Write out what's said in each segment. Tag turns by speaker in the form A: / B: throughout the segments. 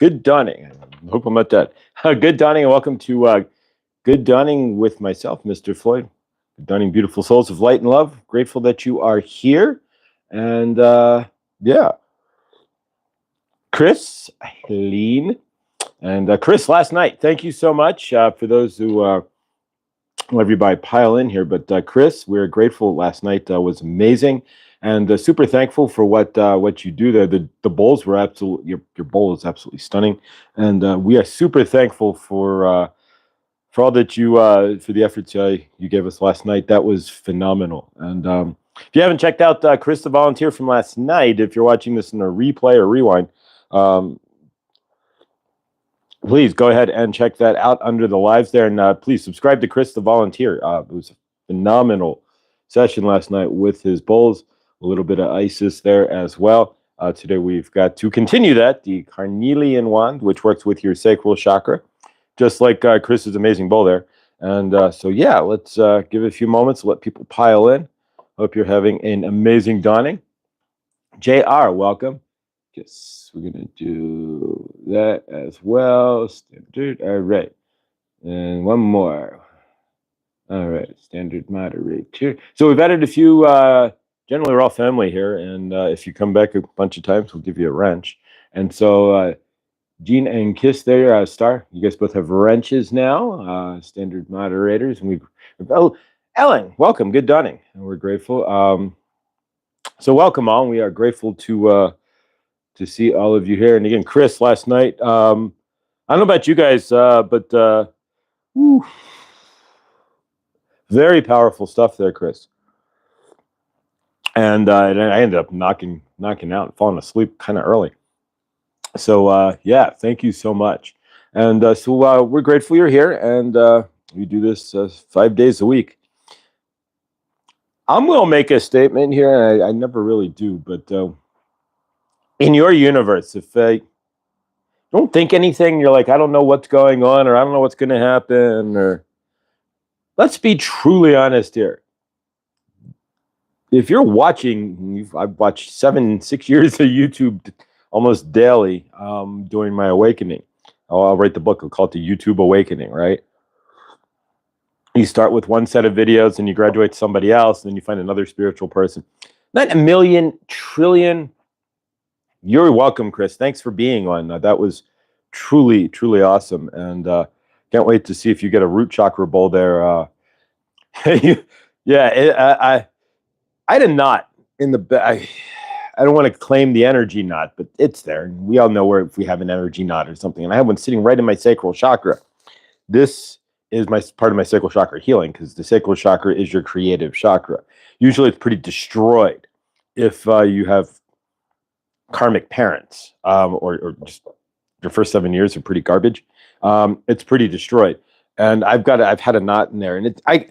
A: Good dawning. I hope I'm not dead. Good dawning, and welcome to Good Dawning with myself, Mr. Floyd. Good dawning, beautiful souls of light and love. Grateful that you are here. And yeah, Chris, Helene, and Chris last night. Thank you so much for those who let everybody pile in here. But Chris, we're grateful. Last night was amazing, and super thankful for what you do there. The bowls were absolutely your bowl is absolutely stunning, and we are super thankful for all that you for the efforts you gave us last night. That was phenomenal. And if you haven't checked out Chris, the volunteer from last night, if you're watching this in a replay or rewind, please go ahead and check that out under the lives there. And please subscribe to Chris, the volunteer. It was a phenomenal session last night with his bowls, a little bit of Isis there as well. Today we've got to continue that, the carnelian wand, which works with your sacral chakra, just like Chris's amazing bowl there. And so, yeah, let's give it a few moments, let people pile in. Hope you're having an amazing dawning. JR, welcome. Yes, we're going to do that as well. Standard. All right. And one more. All right. Standard moderator. So we've added a few. Generally, we're all family here. And if you come back a bunch of times, we'll give you a wrench. And so Jean and Kiss there, Star, you guys both have wrenches now. Standard moderators. And oh, Ellen, welcome. Good dawning. And we're grateful. So welcome all. We are grateful to see all of you here. And again, Chris, last night, I don't know about you guys, but very powerful stuff there, Chris. And I ended up knocking out and falling asleep kind of early. So yeah, thank you so much. And so we're grateful you're here, and we do this 5 days a week. I'm going to make a statement here, and I never really do, but in your universe, if you don't think anything, you're like, I don't know what's going on, or I don't know what's going to happen, or let's be truly honest here. If you're watching, I've watched 6 years of YouTube almost daily during my awakening. I'll write the book. I'll call it the YouTube Awakening, right? You start with one set of videos, and you graduate to somebody else, and then you find another spiritual person. Not a million, trillion. You're welcome, Chris. Thanks for being on. That was truly, truly awesome. And can't wait to see if you get a root chakra bowl there. Yeah, I had a knot in the back. I don't want to claim the energy knot, but it's there. And we all know where if we have an energy knot or something. And I have one sitting right in my sacral chakra. This is part of my sacral chakra healing, because the sacral chakra is your creative chakra. Usually it's pretty destroyed if you have karmic parents, or just your first 7 years are pretty garbage. It's pretty destroyed. And I've had a knot in there, and I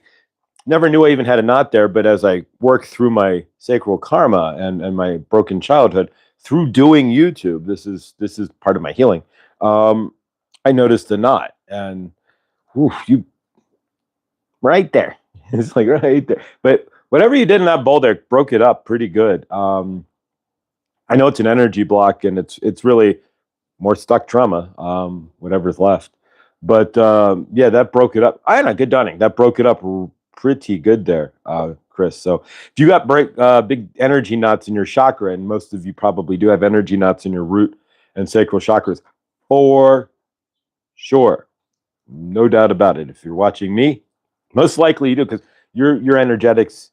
A: never knew I even had a knot there. But as I work through my sacral karma and my broken childhood through doing YouTube, this is part of my healing. I noticed the knot, and you right there. It's like right there. But whatever you did in that bowl there broke it up pretty good. I know it's an energy block, and it's really more stuck trauma, whatever's left. But yeah, that broke it up. I had a good dawning. That broke it up pretty good there, Chris. So if you got big energy knots in your chakra, and most of you probably do have energy knots in your root and sacral chakras, for sure, no doubt about it. If you're watching me, most likely you do, because your energetics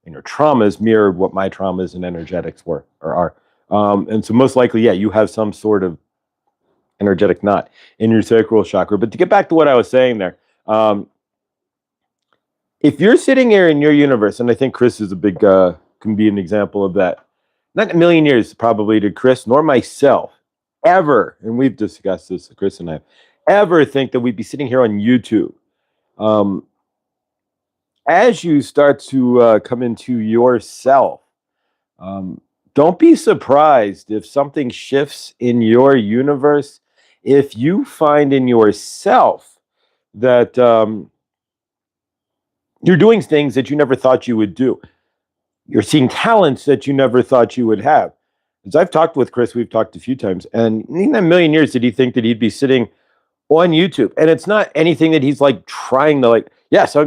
A: and your traumas mirror what my traumas and energetics were or are. And so most likely, yeah, you have some sort of energetic knot in your sacral chakra. But to get back to what I was saying there, if you're sitting here in your universe, and I think Chris is a big, can be an example of that. Not in a million years, probably, did Chris nor myself ever, and we've discussed this, Chris and I, ever think that we'd be sitting here on YouTube. As you start to come into yourself, don't be surprised if something shifts in your universe. If you find in yourself that you're doing things that you never thought you would do, you're seeing talents that you never thought you would have, As I've talked with Chris, we've talked a few times, and in a million years did he think that he'd be sitting on YouTube. And it's not anything that he's like trying to like, yes, I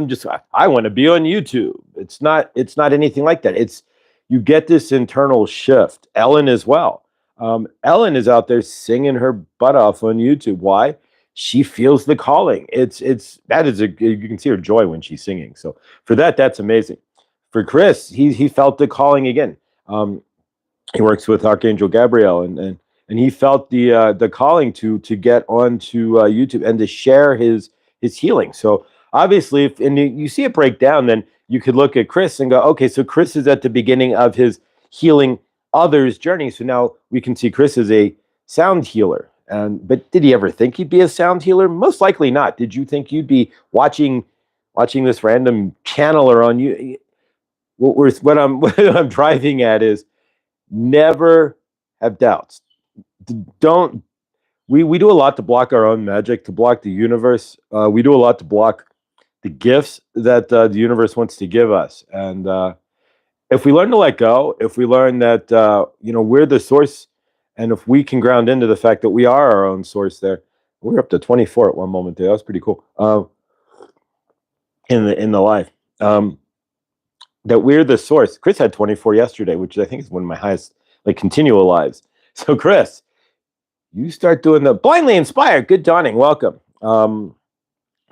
A: want to be on YouTube. It's not anything like that. It's, you get this internal shift. Ellen as well. Ellen is out there singing her butt off on YouTube. Why? She feels the calling. That is you can see her joy when she's singing. So for that, that's amazing. For Chris, he felt the calling again. He works with Archangel Gabriel, and he felt the calling to get onto YouTube and to share his healing. So obviously, if you see it break down, then you could look at Chris and go, okay, so Chris is at the beginning of his healing others' journey. So now we can see Chris as a sound healer. But did he ever think he'd be a sound healer? Most likely not. Did you think you'd be watching this random channeler on you? What I'm driving at is never have doubts. Don't we do a lot to block our own magic, to block the universe. We do a lot to block the gifts that the universe wants to give us. And if we learn to let go, if we learn that we're the source, and if we can ground into the fact that we are our own source, there, we're up to 24 at one moment there. That was pretty cool. In the life, that we're the source. Chris had 24 yesterday, which I think is one of my highest like continual lives. So Chris, you start doing the blindly inspired. Good dawning. Welcome. And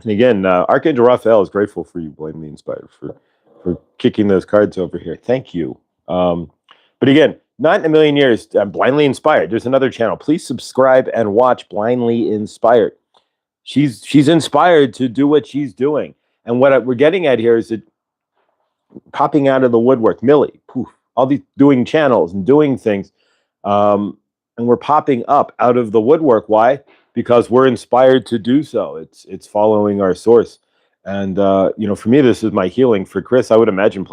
A: again, Archangel Raphael is grateful for you, blindly inspired, for kicking those cards over here. Thank you. But again, not in a million years, blindly inspired. There's another channel. Please subscribe and watch Blindly Inspired. She's inspired to do what she's doing. And what we're getting at here is that popping out of the woodwork, Millie, poof, all these doing channels and doing things. And we're popping up out of the woodwork. Why? Because we're inspired to do so. It's following our source. And, for me, this is my healing. For Chris, I would imagine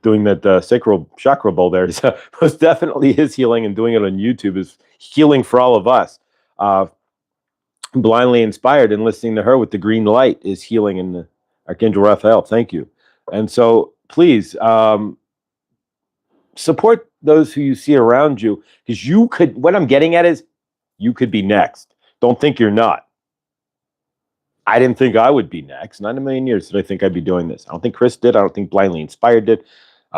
A: doing that sacral chakra bowl there is most definitely his healing, and doing it on YouTube is healing for all of us. Blindly inspired and listening to her with the green light is healing in the Archangel Raphael. Thank you. And so please support those who you see around you, because what I'm getting at is you could be next. Don't think you're not. I didn't think I would be next. Not in a million years did I think I'd be doing this. I don't think Chris did. I don't think Blindly Inspired did.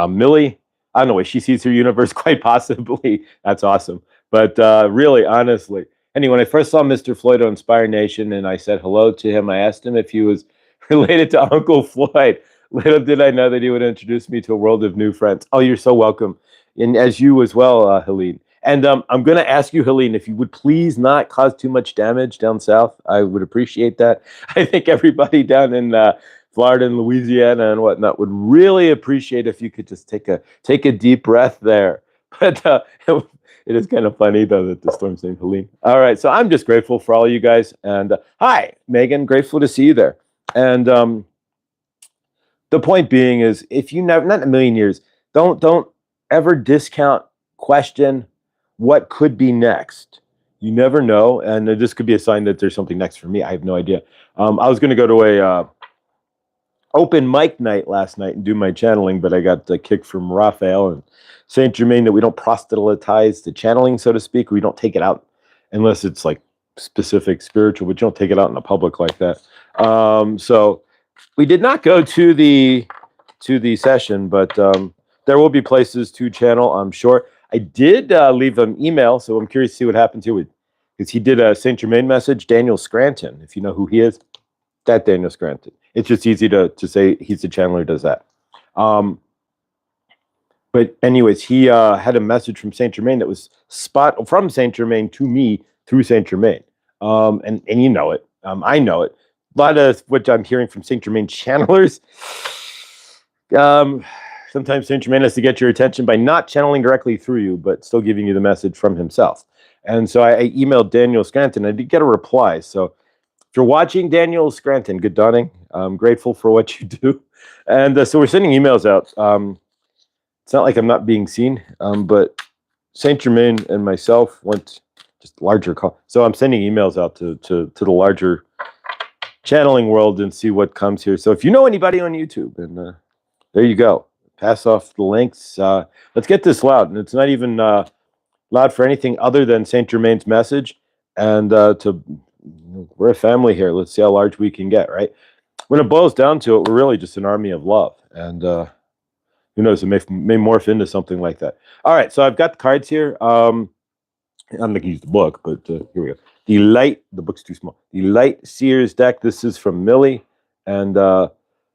A: Millie, I don't know way she sees her universe, quite possibly. That's awesome. But really, honestly, anyway, when I first saw Mr. Floyd on Inspire Nation and I said hello to him, I asked him if he was related to Uncle Floyd. Little did I know that he would introduce me to a world of new friends. Oh, you're so welcome. And as you as well, Helene. And I'm going to ask you, Helene, if you would please not cause too much damage down south. I would appreciate that. I think everybody down in Florida and Louisiana and whatnot would really appreciate if you could just take a deep breath there. But it is kind of funny, though, that the storm's named Helene. All right, so I'm just grateful for all you guys. And hi, Megan, grateful to see you there. And the point being is, if you never, not in a million years, don't ever discount, question what could be next. You never know, and this could be a sign that there's something next for me. I have no idea. I was going to go to a open mic night last night and do my channeling, but I got the kick from Raphael and Saint Germain that we don't proselytize the channeling, so to speak. We don't take it out unless it's like specific spiritual, but you don't take it out in the public like that. So we did not go to the session, but there will be places to channel, I'm sure. I did leave an email, so I'm curious to see what happened to it, because he did a Saint Germain message. Daniel Scranton, if you know who he is, that Daniel Scranton. It's just easy to say he's the channeler, does that. But anyways, he had a message from Saint Germain that was from Saint Germain to me through Saint Germain. And you know it. I know it. A lot of what I'm hearing from Saint Germain channelers, sometimes Saint Germain has to get your attention by not channeling directly through you, but still giving you the message from himself. And so I emailed Daniel Scranton. I did get a reply. So if you're watching, Daniel Scranton, good dawning. I'm grateful for what you do. And so we're sending emails out. It's not like I'm not being seen, but Saint Germain and myself went just larger call. So I'm sending emails out to the larger channeling world and see what comes here. So if you know anybody on YouTube, and there you go. Pass off the links. Let's get this loud. And it's not even loud for anything other than Saint Germain's message, and we're a family here. Let's see how large we can get, right? When it boils down to it, we're really just an army of love, and who knows, it may morph into something like that. All right, so I've got the cards here. I'm not gonna use the book, but here we go. The book's too small. The Light Seers deck. This is from Millie, and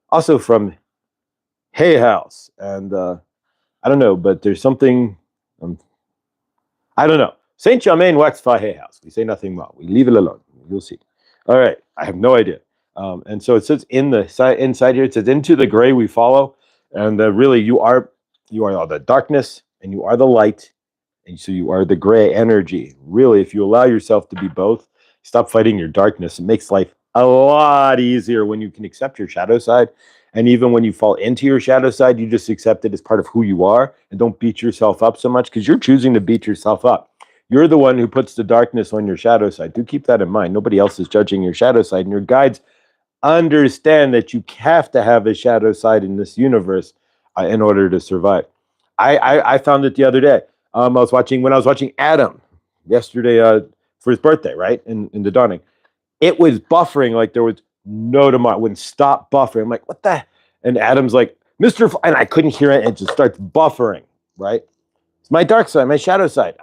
A: also from Hay House. And I don't know, but there's something. I don't know. Saint Germain wax fa Hay House. We say nothing more. We leave it alone. You'll see. All right, I have no idea. And so it says inside here. It says, "Into the gray we follow," and really, you are all the darkness, and you are the light. And so you are the gray energy. Really, if you allow yourself to be both, stop fighting your darkness. It makes life a lot easier when you can accept your shadow side. And even when you fall into your shadow side, you just accept it as part of who you are and don't beat yourself up so much, because you're choosing to beat yourself up. You're the one who puts the darkness on your shadow side. Do keep that in mind. Nobody else is judging your shadow side. And your guides understand that you have to have a shadow side in this universe in order to survive. I found it the other day. When I was watching Adam yesterday for his birthday, right? In the dawning. It was buffering like there was no tomorrow. It wouldn't stop buffering. I'm like, what the? And Adam's like, and I couldn't hear it. And it just starts buffering, right? It's my dark side, my shadow side.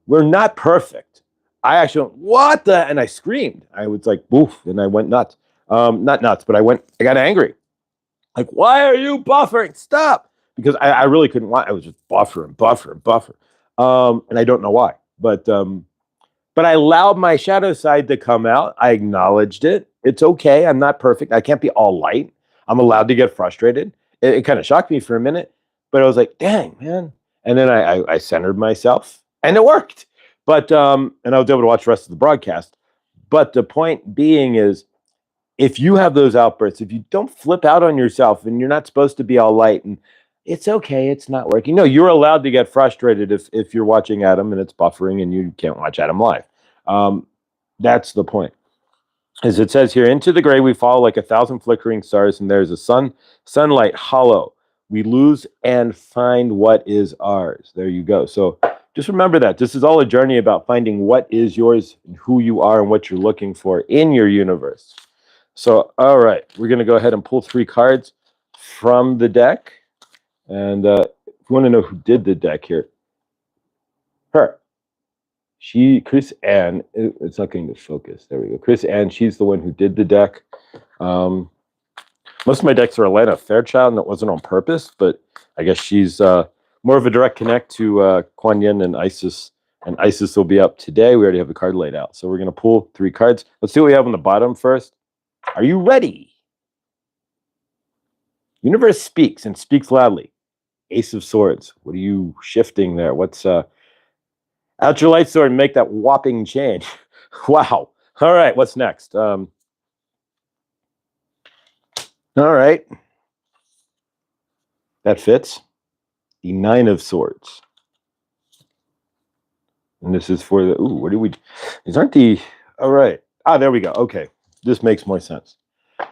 A: We're not perfect. I actually went, what the? And I screamed. I was like, boof. And I went nuts. Not nuts, but I got angry. Like, why are you buffering? Stop. Because I really couldn't watch. I was just buffering. And I don't know why. But I allowed my shadow side to come out. I acknowledged it. It's okay. I'm not perfect. I can't be all light. I'm allowed to get frustrated. It kind of shocked me for a minute, but I was like, dang, man. And then I centered myself, and it worked. But and I was able to watch the rest of the broadcast. But the point being is, if you have those outbursts, if you don't flip out on yourself, and you're not supposed to be all light, and it's okay, it's not working. No, you're allowed to get frustrated if you're watching Adam and it's buffering and you can't watch Adam live. That's the point. As it says here, into the gray we fall like 1,000 flickering stars, and there's a sunlight hollow. We lose and find what is ours. There you go. So just remember that. This is all a journey about finding what is yours and who you are and what you're looking for in your universe. So, all right, we're going to go ahead and pull 3 cards from the deck. And if you want to know who did the deck here, her. Chris Ann, it's not going to focus. There we go. Chris Ann, she's the one who did the deck. Most of my decks are Atlanta Fairchild, and it wasn't on purpose, but I guess she's more of a direct connect to Kuan Yin and Isis. And Isis will be up today. We already have the card laid out. So we're going to pull 3 cards. Let's see what we have on the bottom first. Are you ready? Universe speaks and speaks loudly. Ace of Swords. What are you shifting there? What's out your light sword and make that whopping change? Wow. All right. What's next? All right. That fits. The 9 of Swords. And this is for the, what do we, these aren't the, all right. There we go. Okay. This makes more sense.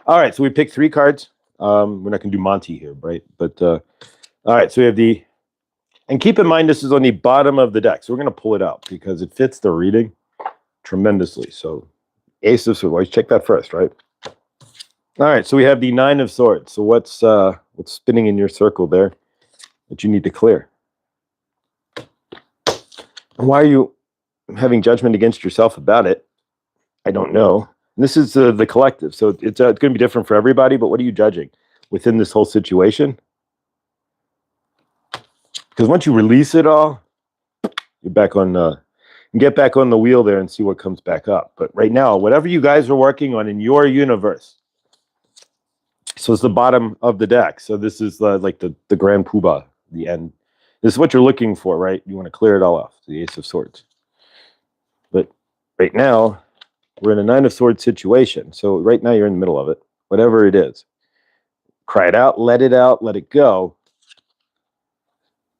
A: All right. So we picked 3 cards. We're not going to do Monty here, right? But, all right. So we have the, and keep in mind, this is on the bottom of the deck. So we're going to pull it out because it fits the reading tremendously. So Ace of Swords, always check that first, right? All right. So we have the 9 of Swords. So what's spinning in your circle there that you need to clear? Why are you having judgment against yourself about it? I don't know. And this is the collective. So it's going to be different for everybody, but what are you judging within this whole situation? Because once you release it all, you're back on get back on the wheel there and see what comes back up. But right now, whatever you guys are working on in your universe, so it's the bottom of the deck. So this is like the grand poobah, the end. This is what you're looking for, right? You want to clear it all off, the Ace of Swords. But right now, we're in a 9 of Swords situation. So right now, you're in the middle of it, whatever it is. Cry it out, let it go.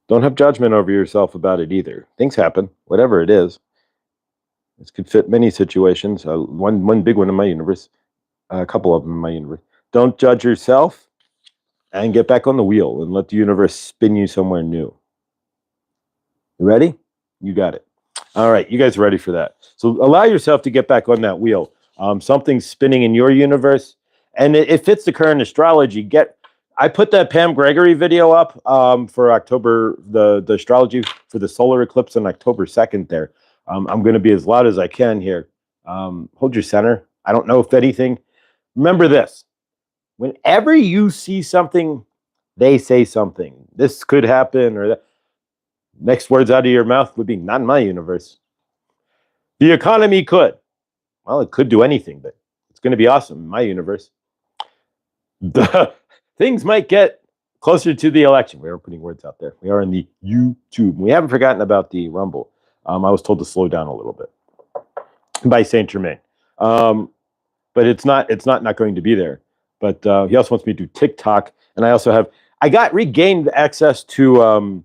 A: Don't have judgment over yourself about it either. Things happen, whatever it is. This could fit many situations. One big one in my universe, a couple of them in my universe. Don't judge yourself and get back on the wheel and let the universe spin you somewhere new. You ready? You got it. All right, you guys are ready for that. So allow yourself to get back on that wheel. Something's spinning in your universe, and it fits the current astrology. I put that Pam Gregory video up for October, the astrology for the solar eclipse on October 2nd there. I'm going to be as loud as I can here. Hold your center. I don't know if anything. Remember this. Whenever you see something, they say something. This could happen or that. Next words out of your mouth would be, not in my universe. The economy could. Well, it could do anything, but it's going to be awesome in my universe. Things might get closer to the election. We are putting words out there. We are in the YouTube. We haven't forgotten about the Rumble. I was told to slow down a little bit by Saint Germain. But it's not going to be there. But he also wants me to do TikTok. And I got regained access to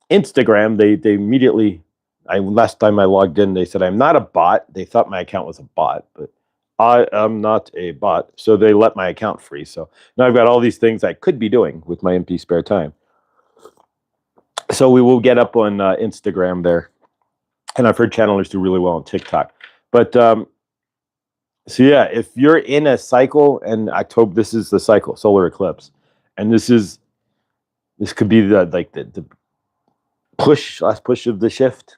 A: Instagram. They immediately, last time I logged in, they said I'm not a bot. They thought my account was a bot, but I am not a bot. So they let my account free. So now I've got all these things I could be doing with my empty spare time. So we will get up on Instagram there. And I've heard channelers do really well on TikTok. But so yeah, if you're in a cycle, and October, this is the cycle, solar eclipse, and this could be the last push of the shift.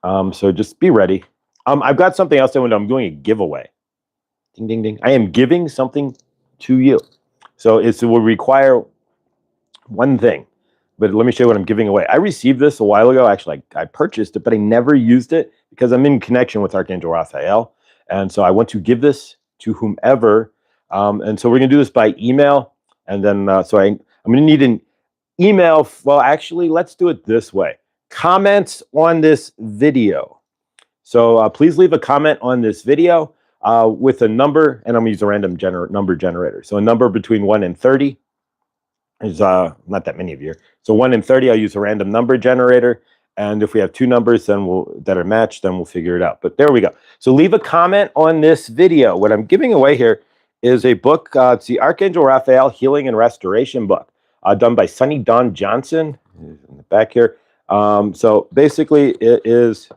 A: So just be ready. I've got something else I'm doing a giveaway. Ding, ding, ding. I am giving something to you. So it will require one thing. But let me show you what I'm giving away. I received this a while ago. Actually, I purchased it, but I never used it because I'm in connection with Archangel Raphael. And so I want to give this to whomever. And so we're going to do this by email. And then, I'm going to need an email. Well, actually, let's do it this way. Comments on this video. So please leave a comment on this video with a number, and I'm going to use a random number generator. So a number between 1 and 30. There's not that many of you. So 1 and 30, I'll use a random number generator. And if we have two numbers that are matched, then we'll figure it out. But there we go. So leave a comment on this video. What I'm giving away here is a book. It's the Archangel Raphael Healing and Restoration book, done by Sunny Dawn Johnson in the back here. So basically, it is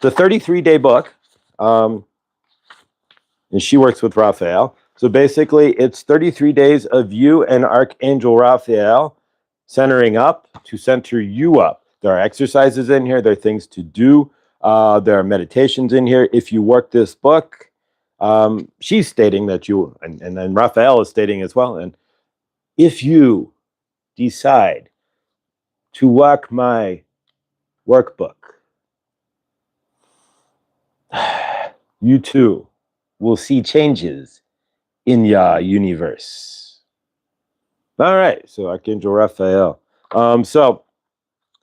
A: the 33-day book. And she works with Raphael. So basically, it's 33 days of you and Archangel Raphael centering up to center you up. There are exercises in here. There are things to do. There are meditations in here. If you work this book, she's stating that you, and then Raphael is stating as well, and if you decide to work my workbook, you too will see changes in your universe. All right, so Archangel Raphael. So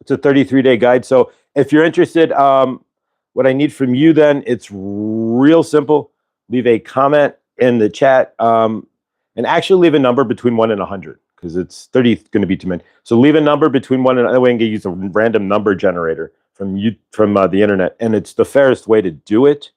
A: it's a 33-day guide. So if you're interested, what I need from you then, it's real simple. Leave a comment in the chat, and actually leave a number between 1 and 100, because it's 30 going to be too many. So leave a number between 1 and that way I can use a random number generator from the internet, and it's the fairest way to do it.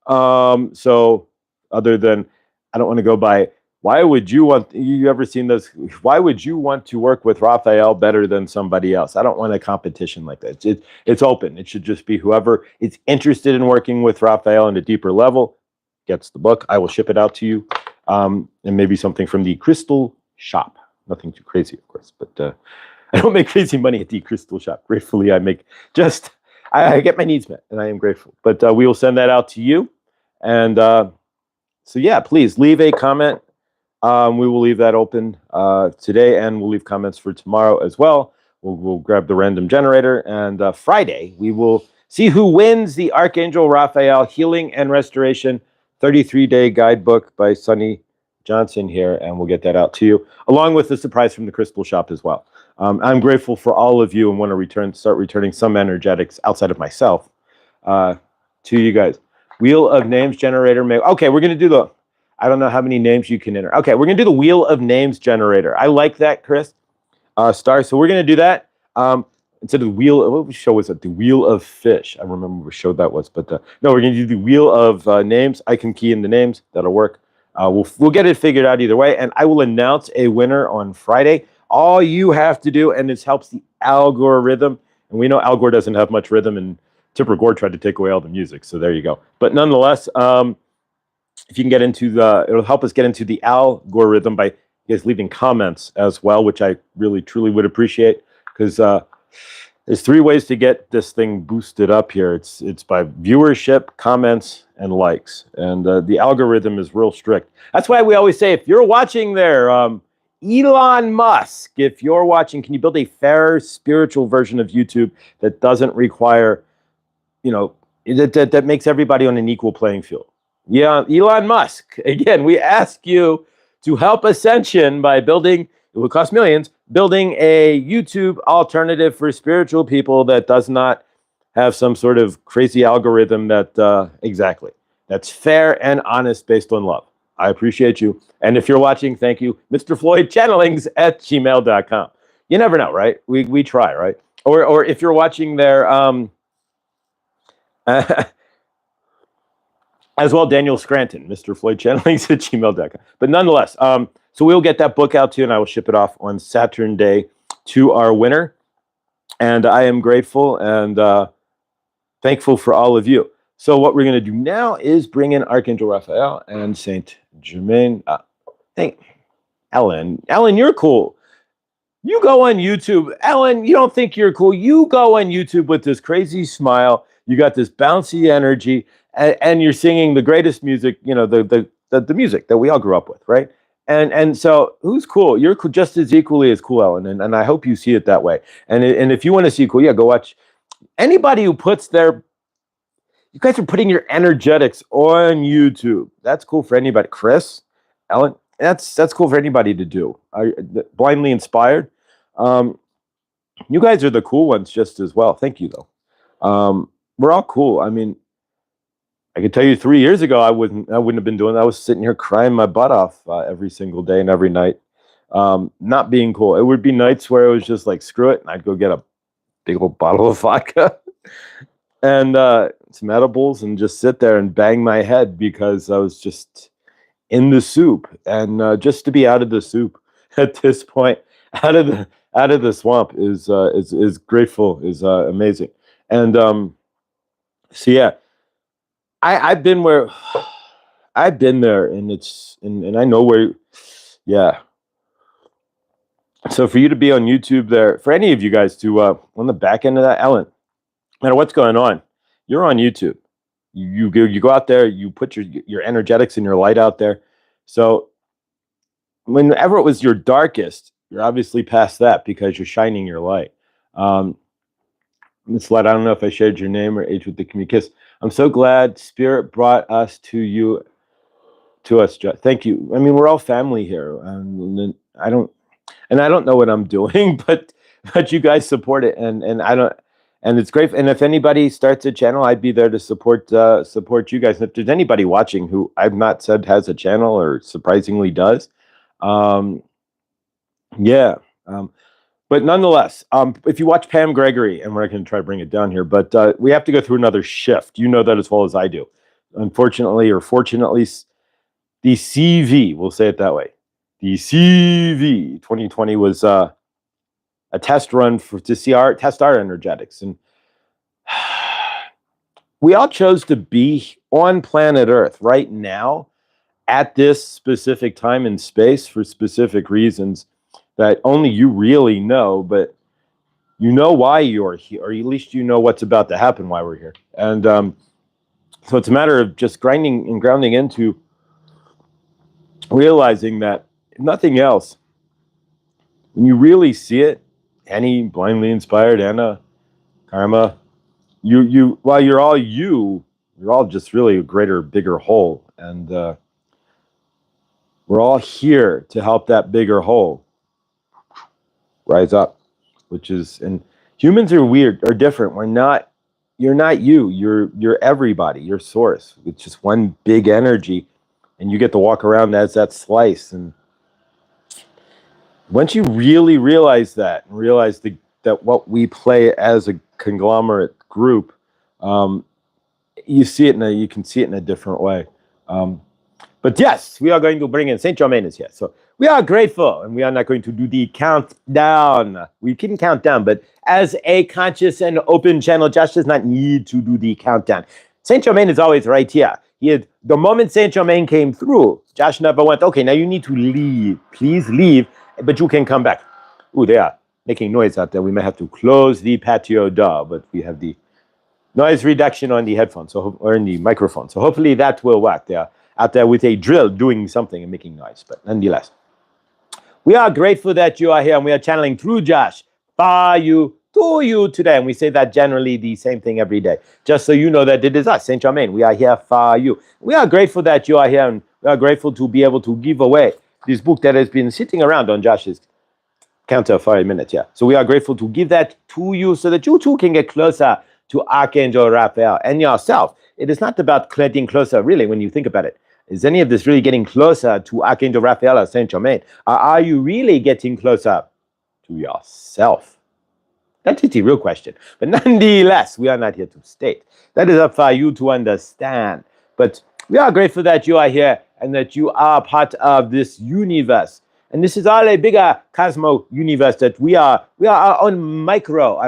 A: So other than, I don't want to go by, why would you want, you ever seen those? Why would you want to work with Raphael better than somebody else? I don't want a competition like that. It's open. It should just be whoever is interested in working with Raphael on a deeper level gets the book. I will ship it out to you. And maybe something from the Crystal Shop. Nothing too crazy, of course, but I don't make crazy money at the Crystal Shop. Gratefully, I get my needs met, and I am grateful. But we will send that out to you. And so yeah, please leave a comment. We will leave that open today, and we'll leave comments for tomorrow as well. We'll grab the random generator, and Friday we will see who wins the Archangel Raphael Healing and Restoration 33-day guidebook by Sunny Johnson here, and we'll get that out to you, along with the surprise from the Crystal Shop as well. I'm grateful for all of you and want to start returning some energetics outside of myself to you guys. Wheel of Names generator. Okay, we're going to do I don't know how many names you can enter. Okay, we're going to do the Wheel of Names generator. I like that, Chris. Star. So we're going to do that. Instead of the wheel, what show was it? The Wheel of Fish. I remember what show that was. But no, we're going to do the Wheel of Names. I can key in the names. That'll work. We'll get it figured out either way. And I will announce a winner on Friday. All you have to do, and this helps the algorithm, And we know Al Gore doesn't have much rhythm, and Tipper Gore tried to take away all the music. So there you go. But nonetheless, if you can get into it'll help us get into the algorithm by you guys leaving comments as well, which I really, truly would appreciate, because there's 3 ways to get this thing boosted up here. It's by viewership, comments, and likes. And the algorithm is real strict. That's why we always say, if you're watching there, Elon Musk, if you're watching, can you build a fair spiritual version of YouTube that doesn't require, that makes everybody on an equal playing field? Yeah, Elon Musk. Again, we ask you to help Ascension by building, it would cost millions, building a YouTube alternative for spiritual people that does not have some sort of crazy algorithm that, exactly, that's fair and honest based on love. I appreciate you. And if you're watching, thank you. Mr Floyd Channelings at gmail.com. You never know, right? We try, right? Or if you're watching there, as well, Daniel Scranton, Mr. Floyd Channelings at gmail.com. But nonetheless, so we'll get that book out to you, and I will ship it off on Saturn Day to our winner. And I am grateful and thankful for all of you. So what we're going to do now is bring in Archangel Raphael and Saint Germain. Ellen, you're cool. You go on YouTube. Ellen, you don't think you're cool. You go on YouTube with this crazy smile. You got this bouncy energy, and you're singing the greatest music, the music that we all grew up with, right? And so who's cool? You're just as equally as cool, Ellen, and I hope you see it that way. And if you want to see cool, yeah, go watch. Anybody who puts you guys are putting your energetics on YouTube. That's cool for anybody. Chris, Ellen, that's cool for anybody to do. Blindly inspired. You guys are the cool ones just as well. Thank you, though. We're all cool. I mean, I could tell you 3 years ago, I wouldn't have been doing that. I was sitting here crying my butt off every single day and every night, not being cool. It would be nights where it was just like, screw it, and I'd go get a big old bottle of vodka and some edibles and just sit there and bang my head because I was just in the soup. And just to be out of the soup at this point, out of the swamp is grateful, is amazing. And so yeah, I've been where I've been there, and and I know where, yeah. So for you to be on YouTube there, for any of you guys to on the back end of that, Ellen, no matter what's going on, you're on YouTube. You go out there, you put your energetics and your light out there. So whenever it was your darkest, you're obviously past that because you're shining your light. Miss Light, I don't know if I shared your name or age with the community kiss. I'm so glad Spirit brought us to us. Thank you. I mean, we're all family here, and I don't know what I'm doing, but you guys support it, and it's great. And if anybody starts a channel, I'd be there to support you guys. And if there's anybody watching who I've not said has a channel or surprisingly does, yeah. But nonetheless, if you watch Pam Gregory, and we're going to try to bring it down here, but we have to go through another shift. You know that as well as I do. Unfortunately, or fortunately, the CV, we'll say it that way. The CV 2020 was a test run to test our energetics. And we all chose to be on planet Earth right now at this specific time and space for specific reasons that only you really know, but you know why you're here, or at least you know what's about to happen, why we're here. And so it's a matter of just grinding and grounding into realizing that if nothing else, when you really see it, Annie, blindly inspired, Anna, Karma, while you're all just really a greater, bigger whole. And we're all here to help that bigger whole rise up, which is, and humans are different. You're not you're everybody, you're source. It's just one big energy, and you get to walk around as that slice. And once you really realize that, and realize that what we play as a conglomerate group, you can see it in a different way. But yes, we are going to bring in Saint Germain is here. So we are grateful, and we are not going to do the countdown. We can count down, but as a conscious and open channel, Josh does not need to do the countdown. Saint Germain is always right here. The moment Saint Germain came through, Josh never went, okay, now you need to leave. Please leave, but you can come back. Ooh, they are making noise out there. We may have to close the patio door, but we have the noise reduction on the headphones or in the microphone. So hopefully that will work. They are out there with a drill doing something and making noise, but nonetheless. We are grateful that you are here, and we are channeling through Josh for you, to you today. And we say that generally the same thing every day, just so you know that it is us, Saint Germain. We are here for you. We are grateful that you are here, and we are grateful to be able to give away this book that has been sitting around on Josh's counter for a minute. Yeah. So we are grateful to give that to you so that you too can get closer to Archangel Raphael and yourself. It is not about getting closer, really, when you think about it. Is any of this really getting closer to Archangel Raphael or Saint Germain? Or are you really getting closer to yourself? That is the real question. But nonetheless, we are not here to state. That is up for you to understand. But we are grateful that you are here and that you are part of this universe. And this is all a bigger cosmo universe that we are our own macro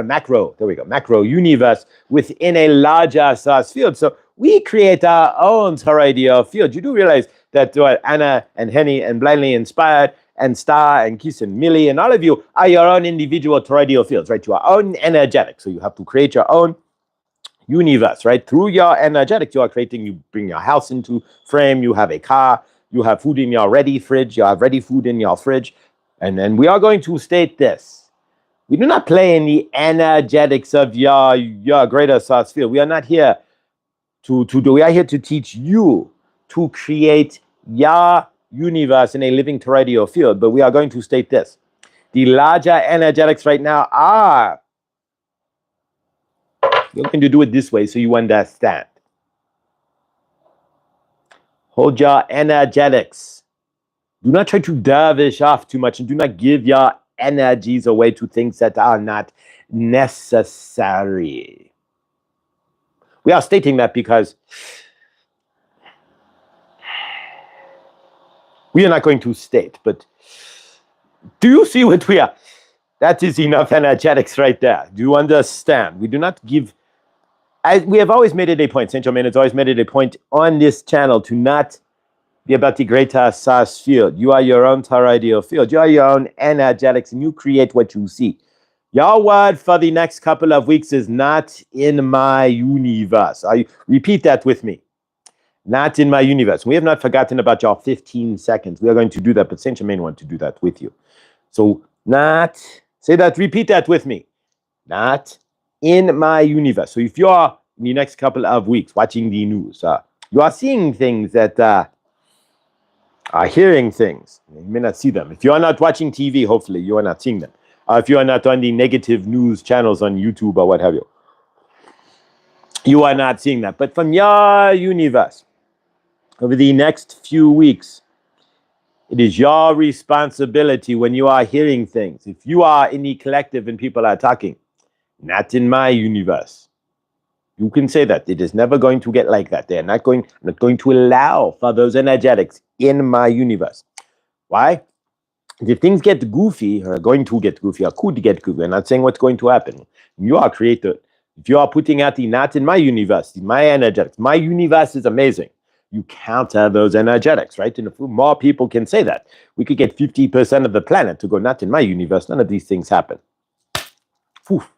A: universe within a larger source field. So we create our own toroidal field. You do realize that Anna and Henny and Blindly Inspired and Star and Keith and Millie and all of you are your own individual toroidal fields, right? You are own energetic. So you have to create your own universe, right? Through your energetics, you are creating, you bring your house into frame, you have a car, you have food in your ready fridge, you have ready food in your fridge. And then we are going to state this. We do not play in the energetics of your greater source field. We are not here we are here to teach you to create your universe in a living toroidal field. But we are going to state this. The larger energetics right now are, you're going to do it this way so you understand. Hold your energetics. Do not try to dervish off too much, and do not give your energies away to things that are not necessary. We are stating that because we are not going to state, but do you see what we are? That is enough energetics right there. Do you understand? We do not give, we have always made it a point, Saint Germain has always made it a point on this channel to not be about the greater source field. You are your own toroidal field. You are your own energetics, and you create what you see. Your word for the next couple of weeks is not in my universe. Repeat that with me. Not in my universe. We have not forgotten about your 15 seconds. We are going to do that, but Saint Germain wants to do that with you. So repeat that with me. Not in my universe. So if you are in the next couple of weeks watching the news, you are seeing things that are hearing things. You may not see them. If you are not watching TV, hopefully you are not seeing them. If you are not on the negative news channels on YouTube or what have you, you are not seeing that. But from your universe, over the next few weeks, it is your responsibility when you are hearing things. If you are in the collective and people are talking, not in my universe, you can say that. It is never going to get like that. They are not going to allow for those energetics in my universe. Why? If things get goofy, or are going to get goofy, or could get goofy, I'm not saying what's going to happen. You are creator. If you are putting out the not in my universe, my energetics, my universe is amazing, you counter those energetics, right? And if more people can say that, we could get 50% of the planet to go not in my universe. None of these things happen. Poof.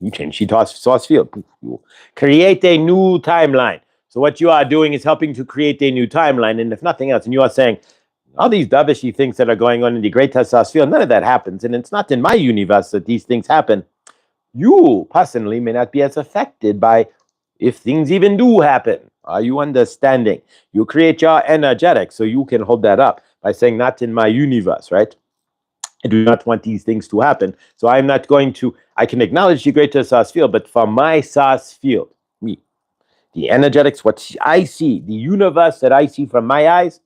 A: You change the source field. You create a new timeline. So what you are doing is helping to create a new timeline. And if nothing else, and you are saying, all these dovishy things that are going on in the greater source field, none of that happens. And it's not in my universe that these things happen. You personally may not be as affected by if things even do happen. Are you understanding? You create your energetics so you can hold that up by saying, not in my universe, right? I do not want these things to happen. So I'm not going to, I can acknowledge the greater source field, but for my source field, me, the energetics, what I see, the universe that I see from my eyes,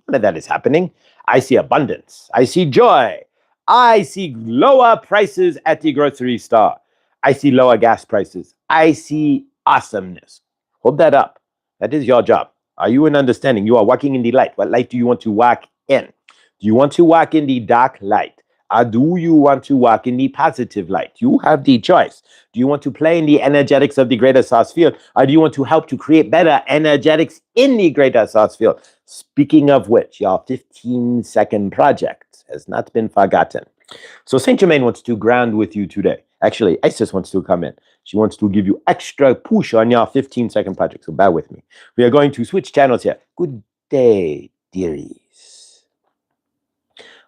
A: none of that is happening. I see abundance. I see joy. I see lower prices at the grocery store. I see lower gas prices. I see awesomeness. Hold that up. That is your job. Are you in understanding? You are walking in the light. What light do you want to walk in? Do you want to walk in the dark light? Or do you want to walk in the positive light? You have the choice. Do you want to play in the energetics of the greater source field? Or do you want to help to create better energetics in the greater source field? Speaking of which, your 15-second project has not been forgotten. So Saint Germain wants to ground with you today. Actually, Isis wants to come in. She wants to give you extra push on your 15-second project. So bear with me. We are going to switch channels here. Good day, dearies.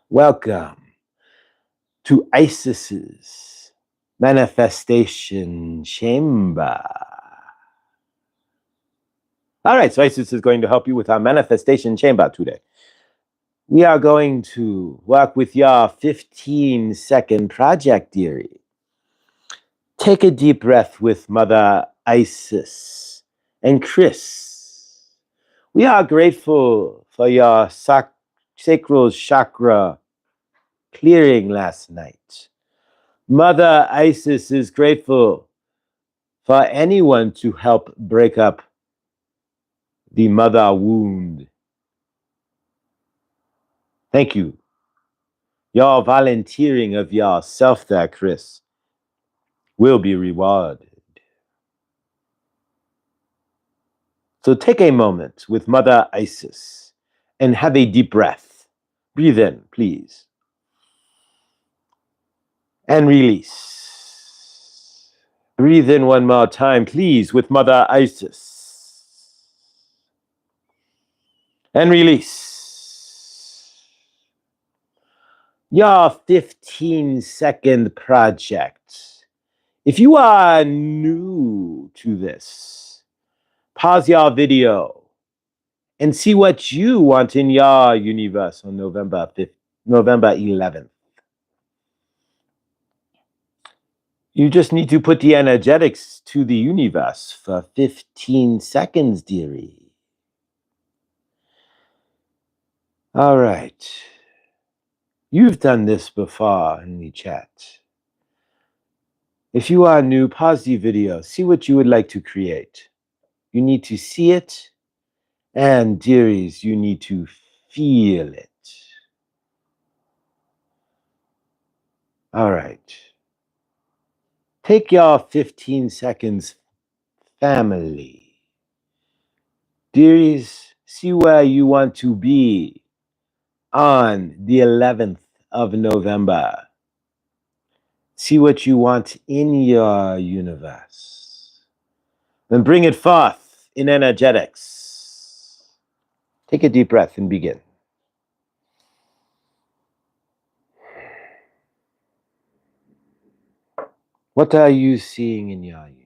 A: Welcome to Isis's manifestation chamber. All right, so Isis is going to help you with our manifestation chamber today. We are going to work with your 15-second project, dearie. Take a deep breath with Mother Isis and Chris. We are grateful for your sacral chakra clearing last night. Mother Isis is grateful for anyone to help break up the mother wound. Thank you. Your volunteering of yourself there, Chris, will be rewarded. So take a moment with Mother Isis and have a deep breath. Breathe in, please. And release. Breathe in one more time, please, with Mother Isis. And release. Your 15-second project. If you are new to this, pause your video and see what you want in your universe on November 11th. You just need to put the energetics to the universe for 15 seconds, dearie. All right. You've done this before in the chat. If you are new, pause the video. See what you would like to create. You need to see it. And dearies, you need to feel it. All right. Take your 15 seconds, family. Dearies, see where you want to be on the 11th of November. See what you want in your universe. Then bring it forth in energetics. Take a deep breath and begin. What are you seeing in your universe?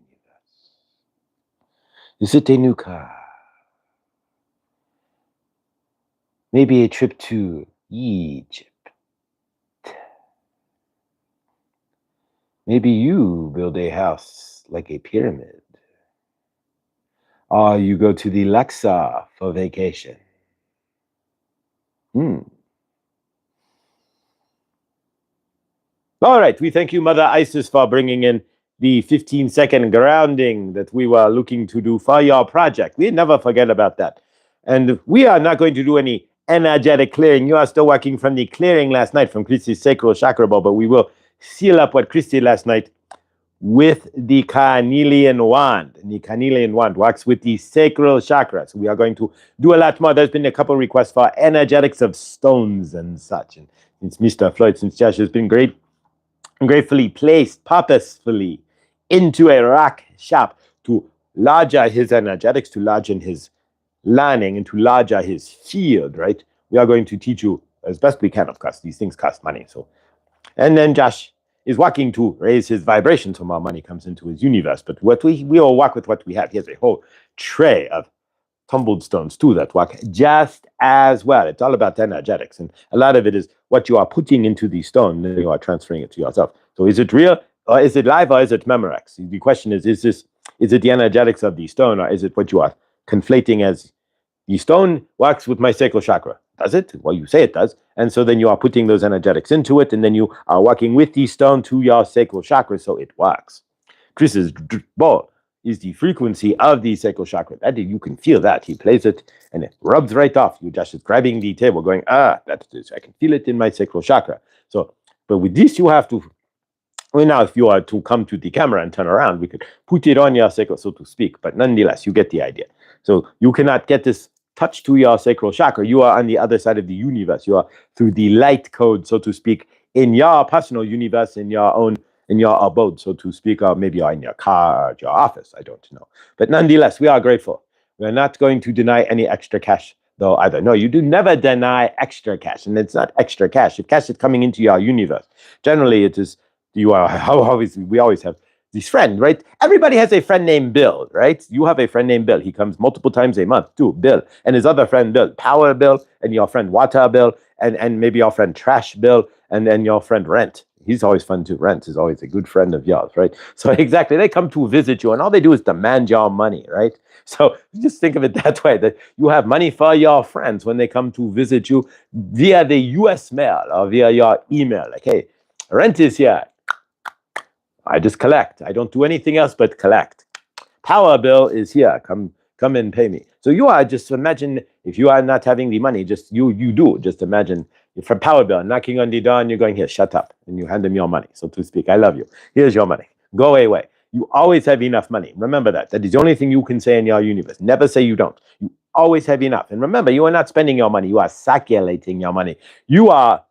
A: Is it a new car? Maybe a trip to Egypt. Maybe you build a house like a pyramid. Or you go to the Luxor for vacation. All right, we thank you, Mother Isis, for bringing in the 15-second grounding that we were looking to do for your project. We never forget about that. And we are not going to do any energetic clearing. You are still working from the clearing last night from Christy's sacral chakra ball, but we will seal up what Christy last night with the carnelian wand. And the carnelian wand works with the sacral chakra. So we are going to do a lot more. There's been a couple requests for energetics of stones and such. And since Mr. Floyd, since Josh has been gratefully placed purposefully into a rock shop to larger his energetics, to largen his learning, and to larger his field, right? We are going to teach you as best we can, of course. These things cost money. And then Josh is working to raise his vibration so more money comes into his universe. But what we all work with what we have. He has a whole tray of tumbled stones too that work just as well. It's all about energetics, and a lot of it is what you are putting into the stone, and you are transferring it to yourself. So is it real, or is it live, or is it Memorex? The question is it the energetics of the stone, or is it what you are conflating as the stone works with my sacral chakra? Does it? Well, you say it does. And so then you are putting those energetics into it, and then you are working with the stone to your sacral chakra, so it works. Chris is is the frequency of the sacral chakra. That you can feel that. He plays it and it rubs right off. You just grabbing the table, going, that's this. I can feel it in my sacral chakra. So, but with this, you have to. Well, now, if you are to come to the camera and turn around, we could put it on your sacral, so to speak. But nonetheless, you get the idea. So you cannot get this touch to your sacral chakra. You are on the other side of the universe. You are through the light code, so to speak, in your personal universe, in your abode, so to speak, or maybe you're in your car or your office. I don't know. But nonetheless, we are grateful. We are not going to deny any extra cash, though, either. No, you do never deny extra cash. And it's not extra cash. If cash is coming into your universe, generally it is. We always have this friend, right? Everybody has a friend named Bill, right? You have a friend named Bill. He comes multiple times a month too, Bill. And his other friend Bill, Power Bill, and your friend Water Bill, and maybe your friend Trash Bill, and then your friend Rent. He's always fun too. Rent is always a good friend of yours, right? So exactly, they come to visit you, and all they do is demand your money, right? So just think of it that way, that you have money for your friends when they come to visit you via the US mail or via your email. Like, hey, rent is here. I just collect. I don't do anything else but collect. Power bill is here. Come and pay me. So you are just imagine if you are not having the money, just you do. Just imagine from power bill knocking on the door and you're going, here, shut up. And you hand them your money, so to speak. I love you. Here's your money. Go away. You always have enough money. Remember that. That is the only thing you can say in your universe. Never say you don't. You always have enough. And remember, you are not spending your money. You are circulating your money. You are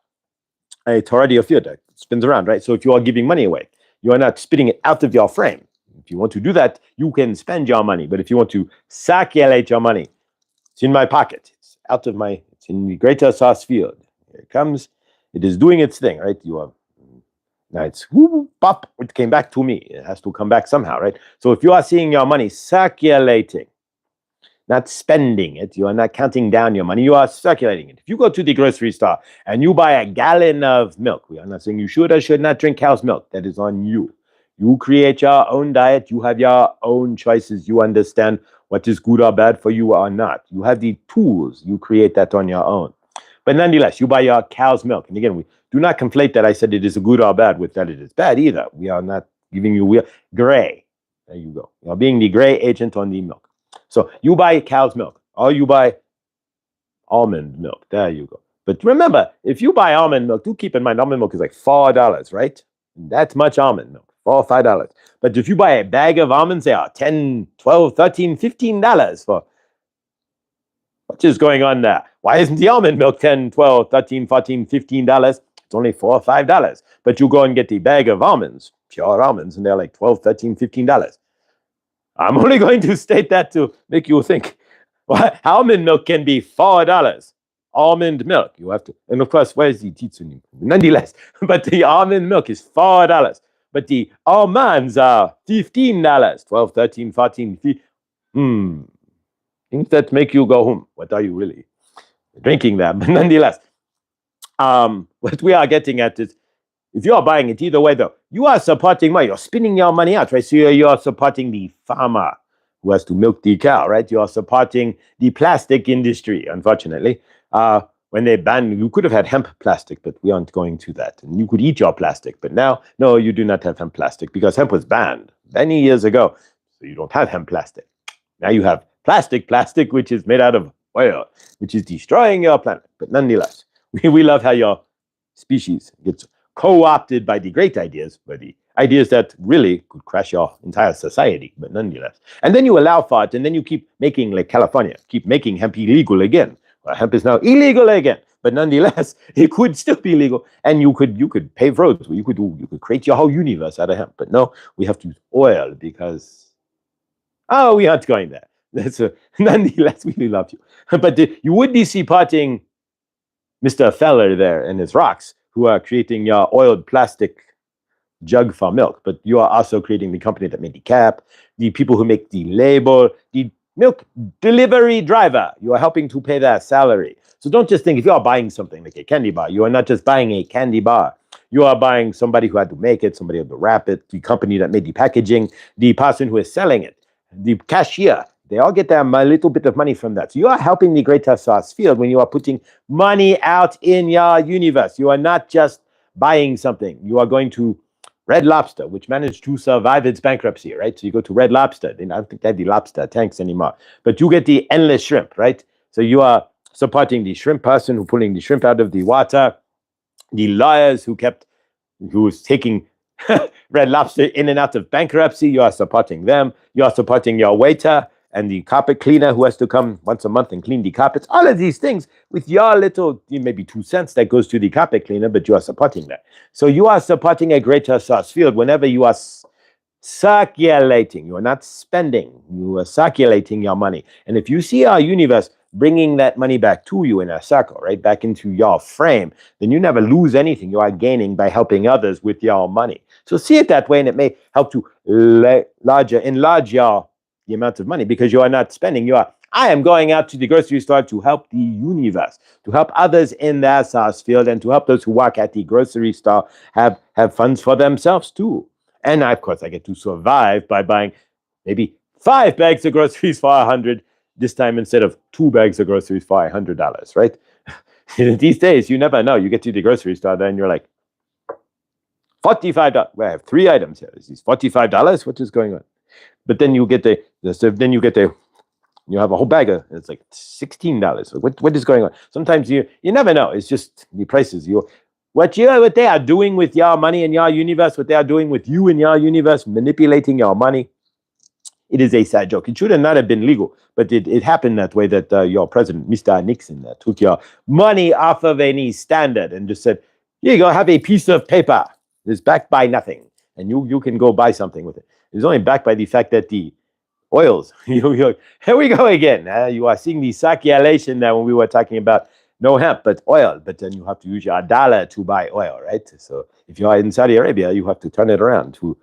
A: a toroidal field that spins around, right? So if you are giving money away, you are not spitting it out of your frame. If you want to do that, you can spend your money. But if you want to circulate your money, it's in my pocket. It's it's in the greater source field. Here it comes. It is doing its thing, right? Now it's whoop, pop. It came back to me. It has to come back somehow, right? So if you are seeing your money circulating, not spending it, you are not counting down your money, you are circulating it. If you go to the grocery store and you buy a gallon of milk, we are not saying you should or should not drink cow's milk. That is on you. You create your own diet. You have your own choices. You understand what is good or bad for you or not. You have the tools. You create that on your own. But nonetheless, you buy your cow's milk. And again, we do not conflate that I said it is a good or bad with that it is bad either. We are not giving you gray. There you go. You are being the gray agent on the milk. So you buy cow's milk or you buy almond milk. There you go. But remember, if you buy almond milk, do keep in mind almond milk is like $4, right? That's much almond milk, $4 or $5. But if you buy a bag of almonds, they are $10, $12, $13, $15 for. What is going on there? Why isn't the almond milk $10, $12, $13, $14, $15? It's only $4 or $5. But you go and get the bag of almonds, pure almonds, and they're like $12, $13, $15. I'm only going to state that to make you think. Well, almond milk can be $4. Almond milk, you have to, and of course, where's the titsuni? Nonetheless, but the almond milk is $4. But the almonds are $15, 12, 13, 14, 15. Things that make you go home. What are you really drinking there? But nonetheless, what we are getting at is, if you are buying it either way, though, you are supporting money. You're spinning your money out, right? So you are supporting the farmer who has to milk the cow, right? You are supporting the plastic industry, unfortunately. When they banned, you could have had hemp plastic, but we aren't going to that. And you could eat your plastic. But now, no, you do not have hemp plastic because hemp was banned many years ago. So you don't have hemp plastic. Now you have plastic, which is made out of oil, which is destroying your planet. But nonetheless, we love how your species gets co-opted by the great ideas, by the ideas that really could crash your entire society, but nonetheless. And then you allow for it, and then you keep making, like California, keep making hemp illegal again. Well, hemp is now illegal again, but nonetheless, it could still be legal, and you could pave roads. You could create your whole universe out of hemp. But no, we have to use oil because we aren't going there. Nonetheless, we love you. But you would be supporting Mr. Feller there and his rocks, who are creating your oiled plastic jug for milk, but you are also creating the company that made the cap, the people who make the label, the milk delivery driver. You are helping to pay their salary. So don't just think if you are buying something like a candy bar, you are not just buying a candy bar. You are buying somebody who had to make it, somebody who had to wrap it, the company that made the packaging, the person who is selling it, the cashier. They all get a little bit of money from that. So you are helping the greater source field when you are putting money out in your universe. You are not just buying something. You are going to Red Lobster, which managed to survive its bankruptcy, right? So you go to Red Lobster. I don't think they have the lobster tanks anymore, but you get the endless shrimp, right? So you are supporting the shrimp person who pulling the shrimp out of the water, the lawyers who was taking Red Lobster in and out of bankruptcy. You are supporting them. You are supporting your waiter and the carpet cleaner who has to come once a month and clean the carpets. All of these things with your little, maybe 2 cents that goes to the carpet cleaner, but you are supporting that. So you are supporting a greater source field whenever you are circulating. You are not spending. You are circulating your money. And if you see our universe bringing that money back to you in a circle, right, back into your frame, then you never lose anything. You are gaining by helping others with your money. So see it that way, and it may help to enlarge the amount of money, because you are not spending. I am going out to the grocery store to help the universe, to help others in their source field, and to help those who work at the grocery store have funds for themselves too. And of course, I get to survive by buying maybe 5 bags of groceries for $100 this time instead of 2 bags of groceries for $100, right? These days, you never know. You get to the grocery store, then you're like, $45. Well, I have 3 items here. Is this $45? What is going on? But then you have a whole bag of, it's like $16. So what is going on? Sometimes you never know. It's just the prices. What they are doing with your money in your universe, what they are doing with you in your universe, manipulating your money, it is a sad joke. It should have not have been legal, but it happened that way, that your president, Mr. Nixon, took your money off of any standard and just said, here you go, have a piece of paper. It's backed by nothing, and you can go buy something with it. It's only backed by the fact that the oils, here we go again. You are seeing the circulation that when we were talking about no hemp, but oil. But then you have to use your dollar to buy oil, right? So if you are in Saudi Arabia, you have to turn it around to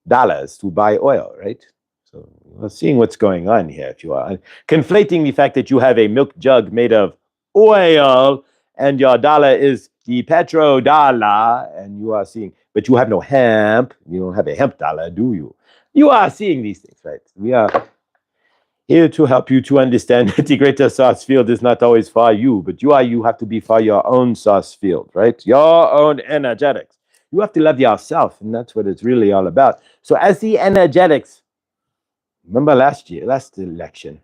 A: dollars to buy oil, right? So we're seeing what's going on here. If you are conflating the fact that you have a milk jug made of oil and your dollar is the petrodollar, and you are seeing, but you have no hemp. You don't have a hemp dollar, do you? You are seeing these things, right? We are here to help you to understand that the greater source field is not always for you, but you have to be for your own source field, right? Your own energetics. You have to love yourself, and that's what it's really all about. So as the energetics, remember last election,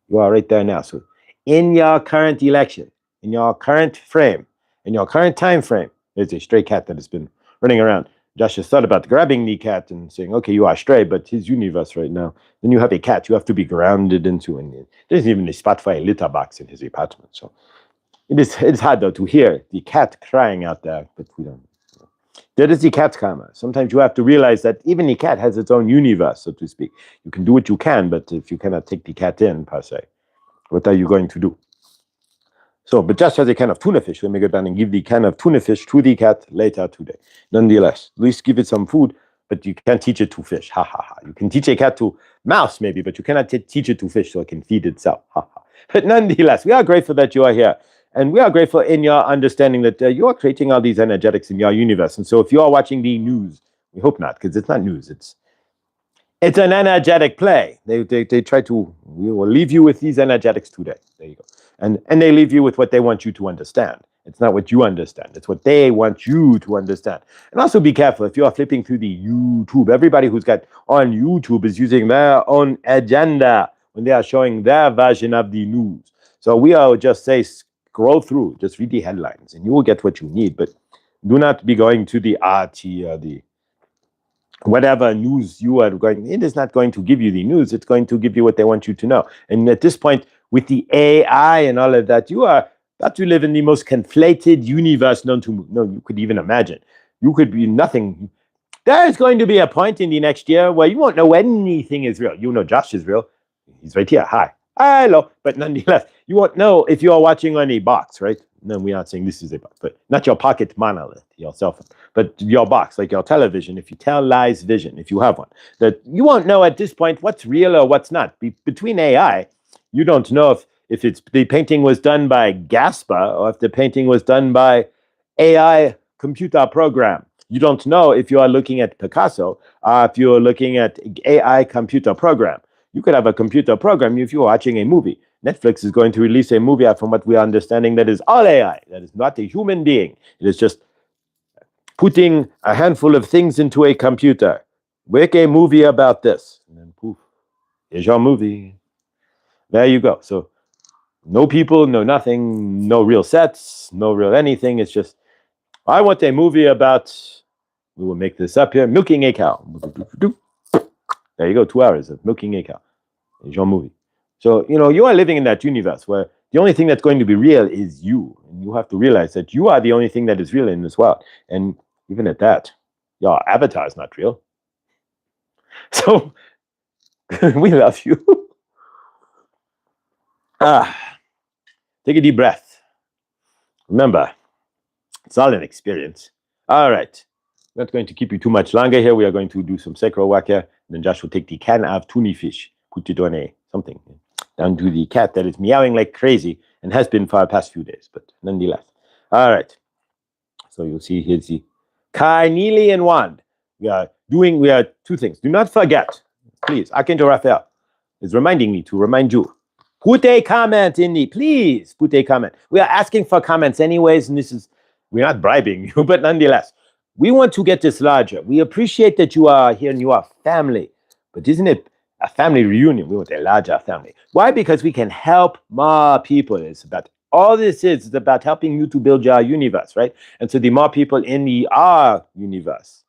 A: you are right there now. So in your current election, in your current frame, in your current time frame, there's a stray cat that has been running around. Josh has thought about grabbing the cat and saying, okay, you are stray, but his universe right now. Then you have a cat you have to be grounded into, and there's even a spot for a litter box in his apartment. So it's hard, though, to hear the cat crying out there, but we don't. That is the cat's karma. Sometimes you have to realize that even the cat has its own universe, so to speak. You can do what you can, but if you cannot take the cat in, per se, what are you going to do? So, but just as a can of tuna fish, let me go down and give the can of tuna fish to the cat later today. Nonetheless, at least give it some food, but you can't teach it to fish. Ha, ha, ha. You can teach a cat to mouse, maybe, but you cannot teach it to fish so it can feed itself. Ha, ha. But nonetheless, we are grateful that you are here. And we are grateful in your understanding that you are creating all these energetics in your universe. And so if you are watching the news, we hope not, because it's not news. It's an energetic play. They try to, we will leave you with these energetics today. There you go. And they leave you with what they want you to understand. It's not what you understand. It's what they want you to understand. And also be careful if you are flipping through the YouTube. Everybody who's got on YouTube is using their own agenda when they are showing their version of the news. So we are just say, scroll through, just read the headlines, and you will get what you need. But do not be going to the RT or the whatever news you are going. It is not going to give you the news. It's going to give you what they want you to know. And at this point, with the AI and all of that, you are about to live in the most conflated universe known to you could even imagine. You could be nothing. There is going to be a point in the next year where you won't know anything is real. You know Josh is real. He's right here. Hi. Hello. But nonetheless, you won't know if you are watching on a box, right? No, we aren't saying this is a box, but not your pocket monolith, your cell phone, but your box, like your television, if you tell lies vision, if you have one, that you won't know at this point what's real or what's not. Between AI, you don't know if it's the painting was done by Gaspa or if the painting was done by AI computer program. You don't know if you are looking at Picasso or if you're looking at AI computer program. You could have a computer program if you're watching a movie. Netflix is going to release a movie from what we are understanding that is all AI. That is not a human being. It is just putting a handful of things into a computer. Make a movie about this. And then poof, here's your movie. There you go. So no people, no nothing, no real sets, no real anything. It's just, I want a movie about, we will make this up here, milking a cow. There you go, 2 hours of milking a cow. Here's your movie. So, you are living in that universe where the only thing that's going to be real is you. And you have to realize that you are the only thing that is real in this world. And even at that, your avatar is not real. So, we love you. Take a deep breath. Remember, it's all an experience. All right. We're not going to keep you too much longer here. We are going to do some sacral work here. And then Josh will take the can of tuna fish, put it on something, down to the cat that is meowing like crazy and has been for the past few days, but nonetheless. All right. So you'll see here's the carnelian wand. We are 2 things. Do not forget, please, Archangel Raphael is reminding me to remind you. Put a comment in please put a comment. We are asking for comments anyways, and we're not bribing you, but nonetheless, we want to get this larger. We appreciate that you are here and you are family, but isn't it a family reunion? We want a larger family. Why? Because we can help more people. It's about all this is about helping you to build your universe, right? And so the more people in our universe,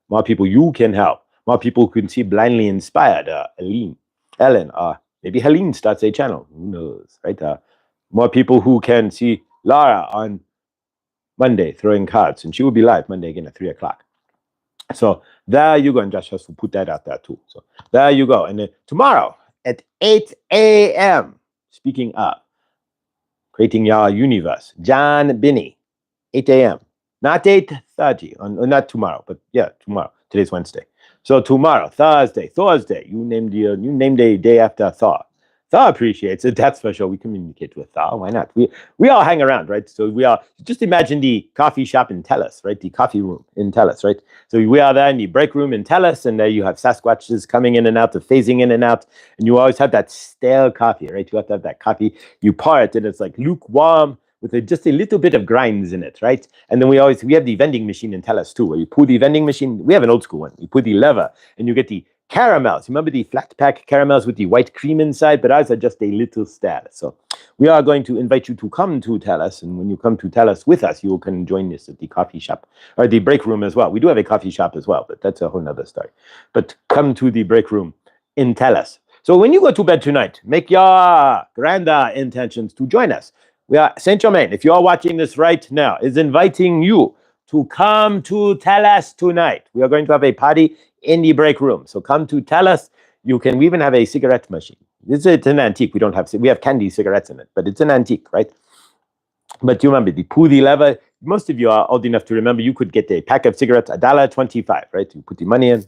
A: more people you can help, more people can see blindly inspired. Ellen, maybe Helene starts a channel. Who knows, right? More people who can see Lara on Monday throwing cards, and she will be live Monday again at 3 o'clock. So there you go, and Josh has to put that out there too. So there you go. And then tomorrow at 8 a.m., speaking of creating your universe, John Binney, 8 a.m., not 8:30, not tomorrow, but yeah, tomorrow. Today's Wednesday. So tomorrow, Thursday, you named a day after Thor. Thor appreciates it, that's for sure. We communicate with Thor, why not? We all hang around, right? So just imagine the coffee shop in Tellus, right? The coffee room in Tellus, right? So we are there in the break room in Tellus, and there you have Sasquatches coming in and out, phasing in and out, and you always have that stale coffee, right? You have to have that coffee, you pour it, and it's like lukewarm, with just a little bit of grinds in it, right? And then we have the vending machine in Tellus too, where you pull the vending machine. We have an old school one. You put the lever and you get the caramels. Remember the flat pack caramels with the white cream inside? But ours are just a little stale. So we are going to invite you to come to Tellus. And when you come to Tellus with us, you can join us at the coffee shop or the break room as well. We do have a coffee shop as well, but that's a whole nother story. But come to the break room in Tellus. So when you go to bed tonight, make your grander intentions to join us. We are Saint Germain, if you're watching this right now, is inviting you to come to Tellus tonight. We are going to have a party in the break room. So come to Tellus. We even have a cigarette machine. It's an antique. We have candy cigarettes in it, but it's an antique, right? But you remember the pulley lever. Most of you are old enough to remember you could get a pack of cigarettes, $1.25, right? You put the money in,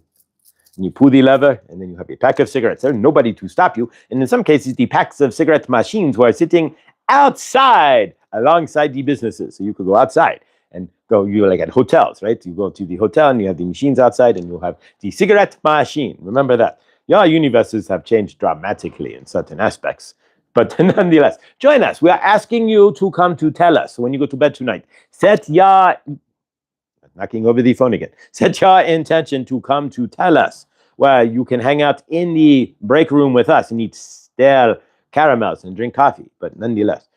A: and you pull the lever, and then you have a pack of cigarettes. There's nobody to stop you. And in some cases, the packs of cigarette machines were sitting outside alongside the businesses. So you could go outside and you're like at hotels, right? You go to the hotel and you have the machines outside and you have the cigarette machine. Remember that. Your universes have changed dramatically in certain aspects. But nonetheless, join us. We are asking you to come to Tellus. So when you go to bed tonight, knocking over the phone again. Set your intention to come to Tellus, where you can hang out in the break room with us and eat stale caramels and drink coffee. But nonetheless,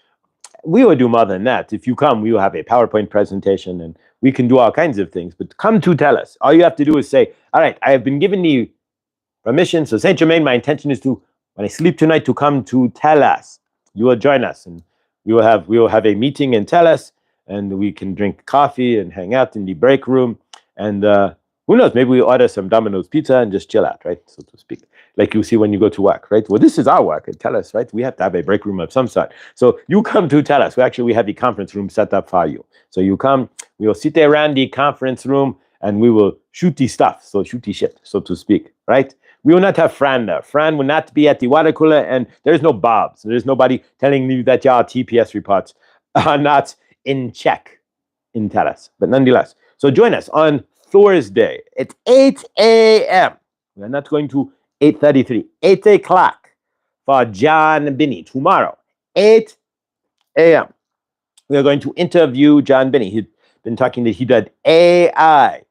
A: we will do more than that. If you come, we will have a PowerPoint presentation and we can do all kinds of things. But come to Tellus. All you have to do is say, all right, I have been given the permission. So Saint Germain, my intention is to, when I sleep tonight, to come to Tellus. You will join us and we will have a meeting in Tellus, and we can drink coffee and hang out in the break room. And who knows, maybe we order some Domino's pizza and just chill out, right? So to speak. Like you see when you go to work, right? Well, this is our work at Tellus, right? We have to have a break room of some sort. So you come to Tellus. We have the conference room set up for you. So you come, we will sit around the conference room and we will shoot the stuff. So shoot the shit, so to speak, right? We will not have Fran there. Fran will not be at the water cooler, and there's no Bob. So there's nobody telling you that your TPS reports are not in check in Tellus. But nonetheless, so join us on Thursday at 8 a.m. We're not going to 8:33, 8 o'clock for John Binney. Tomorrow, 8 a.m. We are going to interview John Binney. been talking that he did AI.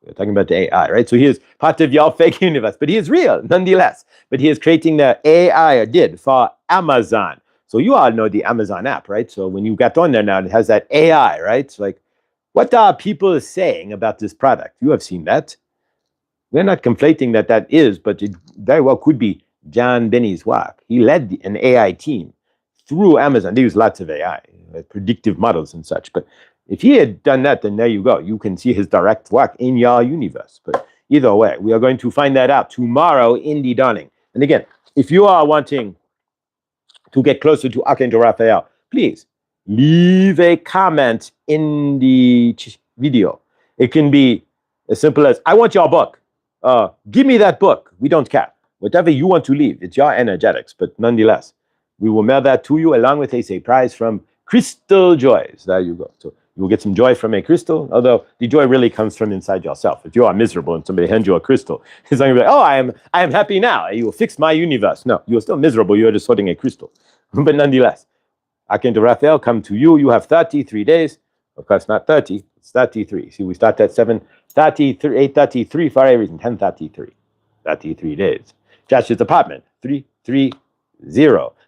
A: We're talking about the AI, right? So he is part of your fake universe, but he is real nonetheless. But he is creating the AI, or did, for Amazon. So you all know the Amazon app, right? So when you got on there now, it has that AI, right? It's like, what are people saying about this product? You have seen that. We're not conflating that is, but it very well could be John Benny's work. He led an AI team through Amazon. They use lots of AI, predictive models and such. But if he had done that, then there you go. You can see his direct work in your universe. But either way, we are going to find that out tomorrow in the dawning. And again, if you are wanting to get closer to Archangel Raphael, please leave a comment in the video. It can be as simple as, I want your book. Give me that book. We don't care. Whatever you want to leave, it's your energetics. But nonetheless, we will mail that to you along with a surprise from Crystal Joys. There you go. So you will get some joy from a crystal, although the joy really comes from inside yourself. If you are miserable and somebody hands you a crystal, it's not going to be like, oh, I am happy now. You will fix my universe. No, you are still miserable. You are just holding a crystal. But nonetheless, Archangel Raphael, come to you. You have 33 days. Of course, not 30. It's 33. See, we start at 7:33, 8:33 for a reason. 10:33. 33 days. Josh's apartment, 330.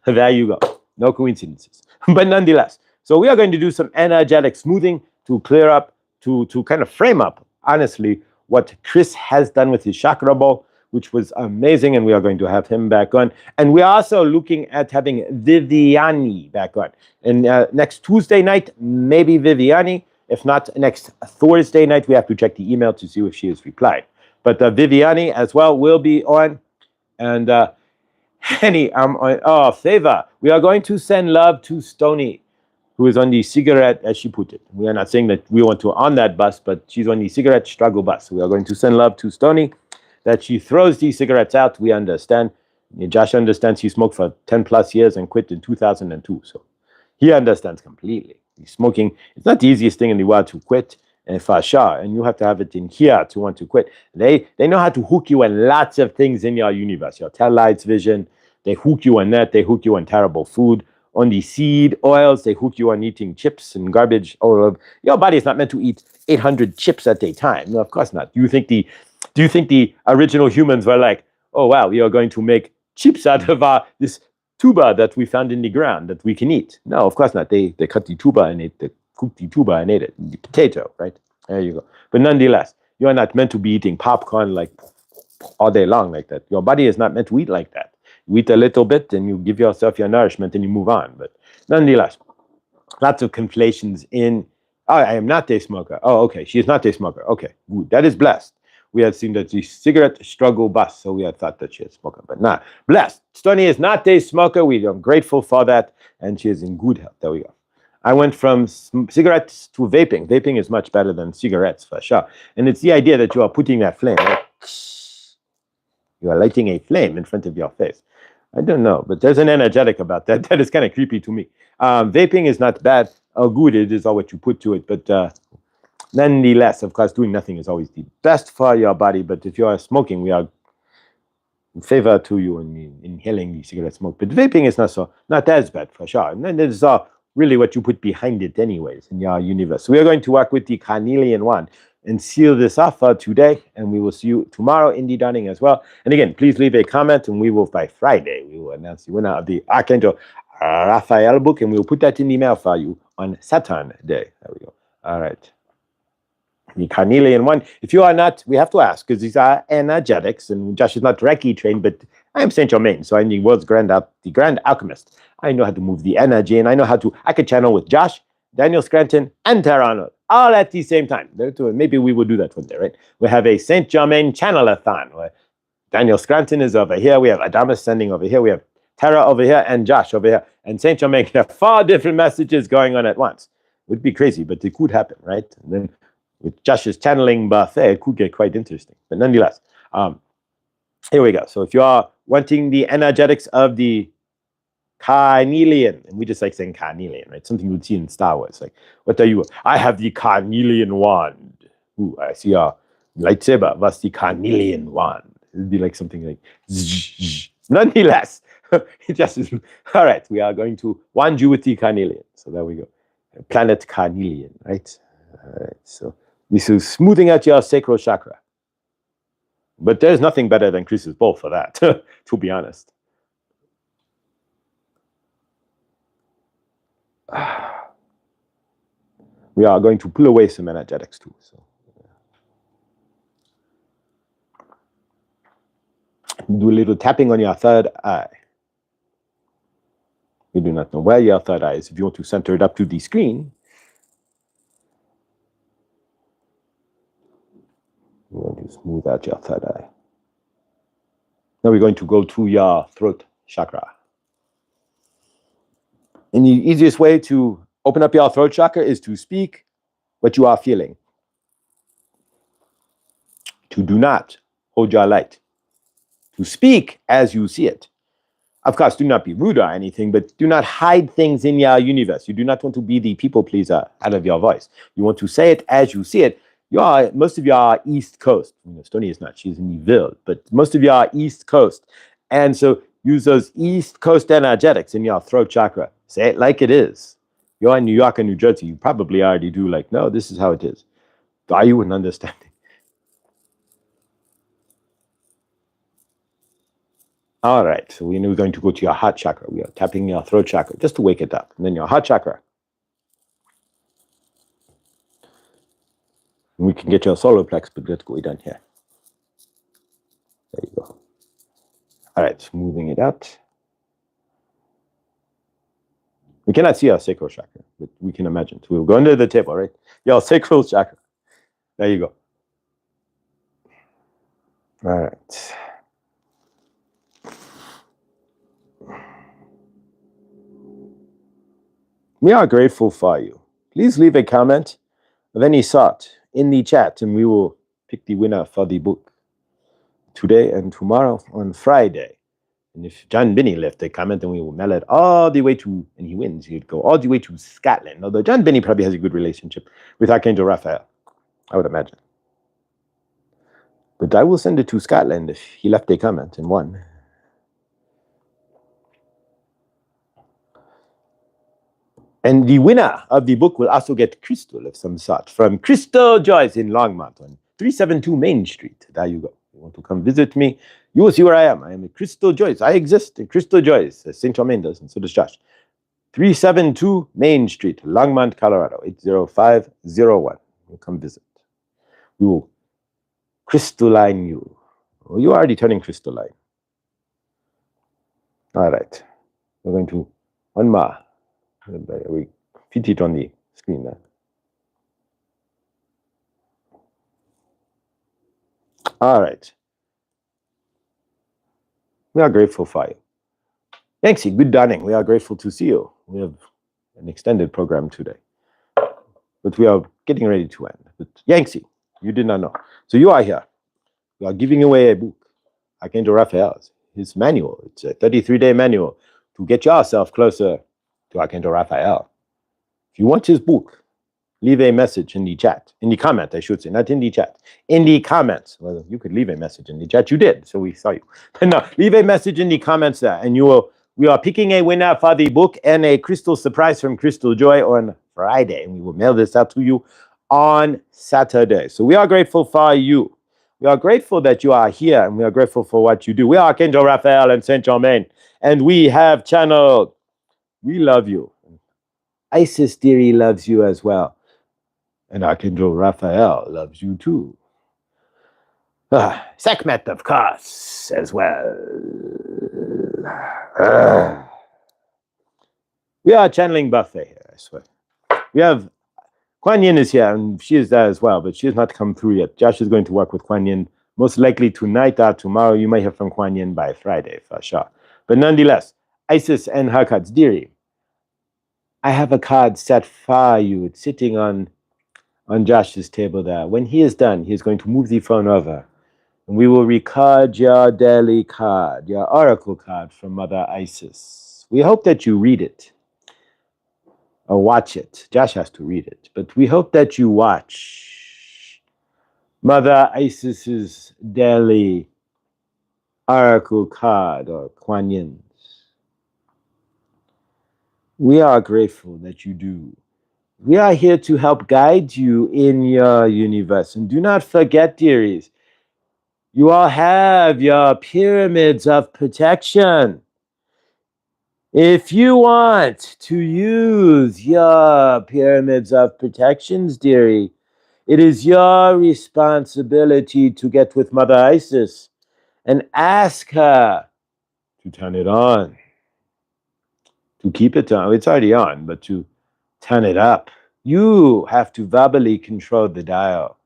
A: There you go. No coincidences. But nonetheless, so we are going to do some energetic smoothing to clear up, to kind of frame up, honestly, what Chris has done with his chakra ball, which was amazing, and we are going to have him back on. And we are also looking at having Viviani back on. And next Tuesday night, maybe Viviani. If not, next Thursday night, we have to check the email to see if she has replied. But Viviani as well will be on. And Henny, I'm on. Oh, Favor, we are going to send love to Stony, who is on the cigarette, as she put it. We are not saying that we want to on that bus, but she's on the cigarette struggle bus. We are going to send love to Stony, that she throws these cigarettes out. We understand. Josh understands he smoked for 10 plus years and quit in 2002. So he understands completely. Smoking, it's not the easiest thing in the world to quit, and for sure, and you have to have it in here to want to quit. They know how to hook you on lots of things in your universe. Your tail lights vision, they hook you on that. They hook you on terrible food. On the seed oils, they hook you on eating chips and garbage. Or your body is not meant to eat 800 chips at a time. No, of course not. Do you think the original humans were like, oh wow, we are going to make chips out of this tuba that we found in the ground that we can eat? No, of course not. They cut the tuba and cooked the tuba and ate it. The potato, right? There you go. But nonetheless, you are not meant to be eating popcorn like all day long like that. Your body is not meant to eat like that. You eat a little bit and you give yourself your nourishment and you move on. But nonetheless, lots of conflations in, oh, I am not a smoker. Oh, okay, she is not a smoker. Okay, good. That is blessed. We had seen that the cigarette struggle bus, so we had thought that she is a smoker, but not blessed. Stony is not a smoker. We are grateful for that, and she is in good health. There we go. I went from cigarettes to vaping. Vaping is much better than cigarettes, for sure. And it's the idea that you are putting that flame, right? You are lighting a flame in front of your face. I don't know, but there's an energetic about that. That is kind of creepy to me. Vaping is not bad. How good it is, or what you put to it, but nonetheless, of course, doing nothing is always the best for your body. But if you are smoking, we are in favor to you in inhaling the cigarette smoke. But vaping is not as bad, for sure. And then there's really what you put behind it anyways in your universe. So we are going to work with the carnelian one and seal this off for today. And we will see you tomorrow in the dawning as well. And again, please leave a comment, and we will, by Friday, we will announce the winner of the Archangel Raphael book, and we will put that in the mail for you on Saturn Day. There we go. All right. The carnelian one. If you are not, we have to ask, because these are energetics, and Josh is not Reiki trained, but I am Saint Germain, so I'm the world's grand alchemist. I know how to move the energy, and I could channel with Josh, Daniel Scranton, and Tara Arnold, all at the same time. Maybe we will do that one day, right? We have a Saint Germain channel-a-thon, where Daniel Scranton is over here, we have Adamus sending over here, we have Tara over here, and Josh over here, and Saint Germain can have 4 different messages going on at once. It would be crazy, but it could happen, right? And then with Josh's channeling buffet, it could get quite interesting. But nonetheless, here we go. So if you are wanting the energetics of the carnelian, and we just like saying carnelian, right? Something you would see in Star Wars. Like, what are you? I have the carnelian wand. Ooh, I see a lightsaber. What's the carnelian wand? It would be like something like zzz. Nonetheless, it just is. All right, we are going to wand you with the carnelian. So there we go. Planet carnelian, right? All right, so this is smoothing out your sacral chakra. But there's nothing better than Chris's bowl for that, to be honest. We are going to pull away some energetics too. So do a little tapping on your third eye. We do not know where your third eye is. If you want to center it up to the screen, we're going to smooth out your third eye. Now we're going to go to your throat chakra. And the easiest way to open up your throat chakra is to speak what you are feeling. To do not hold your light. To speak as you see it. Of course, do not be rude or anything, but do not hide things in your universe. You do not want to be the people pleaser out of your voice. You want to say it as you see it. Most of you are East Coast. Stony is not, she's in the Ville, but most of you are East Coast. And so use those East Coast energetics in your throat chakra. Say it like it is. You're in New York and New Jersey. You probably already do like, no, this is how it is. Are you an understanding? All right, so we're going to go to your heart chakra. We are tapping your throat chakra just to wake it up. And then your heart chakra. And we can get your solar plex, but let's go down here. There you go. All right, smoothing it out. We cannot see our sacral chakra, but we can imagine. So we'll go under the table, right? Your sacral chakra. There you go. All right. We are grateful for you. Please leave a comment of any sort in the chat, and we will pick the winner for the book today and tomorrow on Friday. And if John Binney left a comment, then we will mail it all the way to, and he wins, he'd go all the way to Scotland. Although John Binney probably has a good relationship with Archangel Raphael, I would imagine. But I will send it to Scotland if he left a comment and won. And the winner of the book will also get crystal of some sort from Crystal Joyce in Longmont on 372 Main Street. There you go. You want to come visit me, you will see where I am. I am a Crystal Joyce. I exist in Crystal Joyce, as St. Germain does, and so does Josh. 372 Main Street, Longmont, Colorado, 80501. We'll come visit. We will crystalline you. Oh, you're already turning crystalline. All right. We're going to one more. We fit it on the screen there. All right. We are grateful for you. Yanxi, good dawning. We are grateful to see you. We have an extended program today, but we are getting ready to end. But Yanxi, you did not know. So you are here. We are giving away a book, Archangel Raphael's, his manual. It's a 33-day manual to get yourself closer to Archangel Raphael. If you want his book, leave a message in the chat, in the comment, I should say, not in the chat, in the comments. Well, you could leave a message in the chat. You did, so we saw you. But no, leave a message in the comments there, and we are picking a winner for the book and a crystal surprise from Crystal Joy on Friday, and we will mail this out to you on Saturday. So we are grateful for you. We are grateful that you are here, and we are grateful for what you do. We are Archangel Raphael and Saint Germain, and we have channeled. We love you. Isis Deary loves you as well. And Archangel Raphael loves you too. Sekhmet, of course, as well. We are channeling buffet here, I swear. We have Kuan Yin is here, and she is there as well, but she has not come through yet. Josh is going to work with Kuan Yin most likely tonight or tomorrow. You may hear from Kuan Yin by Friday for sure. But nonetheless, Isis and her cards. Deary, I have a card set for you. It's sitting on Josh's table there. When he is done, he is going to move the phone over, and we will record your daily card, your oracle card from Mother Isis. We hope that you read it or watch it. Josh has to read it, but we hope that you watch Mother Isis's daily oracle card, or Kuan Yin's. We are grateful that you do We are here to help guide you in your universe. And do not forget, dearies, you all have your pyramids of protection. If you want to use your pyramids of protections, dearie, it is your responsibility to get with Mother Isis and ask her to turn it on, to keep it on. It's already on, but to turn it up. You have to verbally control the dial.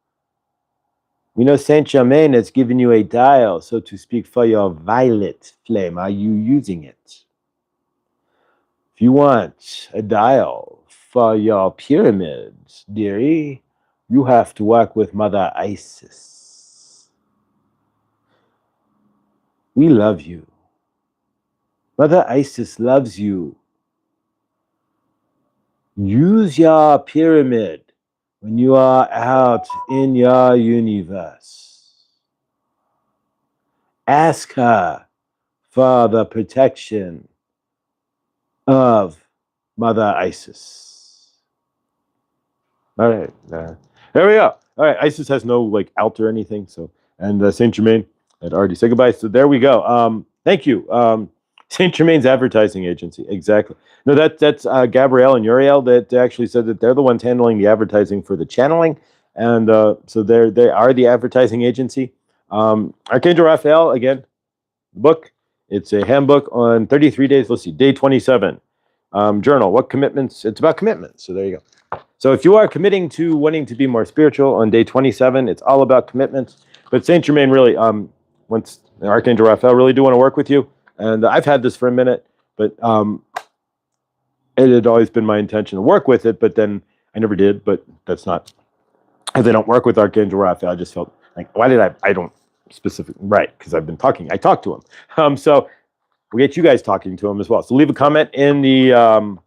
A: We know Saint Germain has given you a dial, so to speak, for your violet flame. Are you using it? If you want a dial for your pyramids, dearie, you have to work with Mother Isis. We love you. Mother Isis loves you. Use your pyramid when you are out in your universe. Ask her for the protection of Mother Isis. All right. There we go. All right. Isis has no like alt or anything. So, and Saint Germain had already said goodbye. So there we go. Thank you. Saint Germain's advertising agency. Exactly. No, that's Gabrielle and Uriel that actually said that they're the ones handling the advertising for the channeling, and so they are the advertising agency. Archangel Raphael again, the book. It's a handbook on 33 days. Let's see, day 27. Journal. What commitments? It's about commitments. So there you go. So if you are committing to wanting to be more spiritual on day 27, it's all about commitments. But Saint Germain really, wants Archangel Raphael really do want to work with you. And I've had this for a minute, but it had always been my intention to work with it, but then I never did. But that's not, as I don't work with Archangel Raphael, I just felt like, why did I don't specifically, right, because I've been talking. I talked to him. So we'll get you guys talking to him as well. So leave a comment in the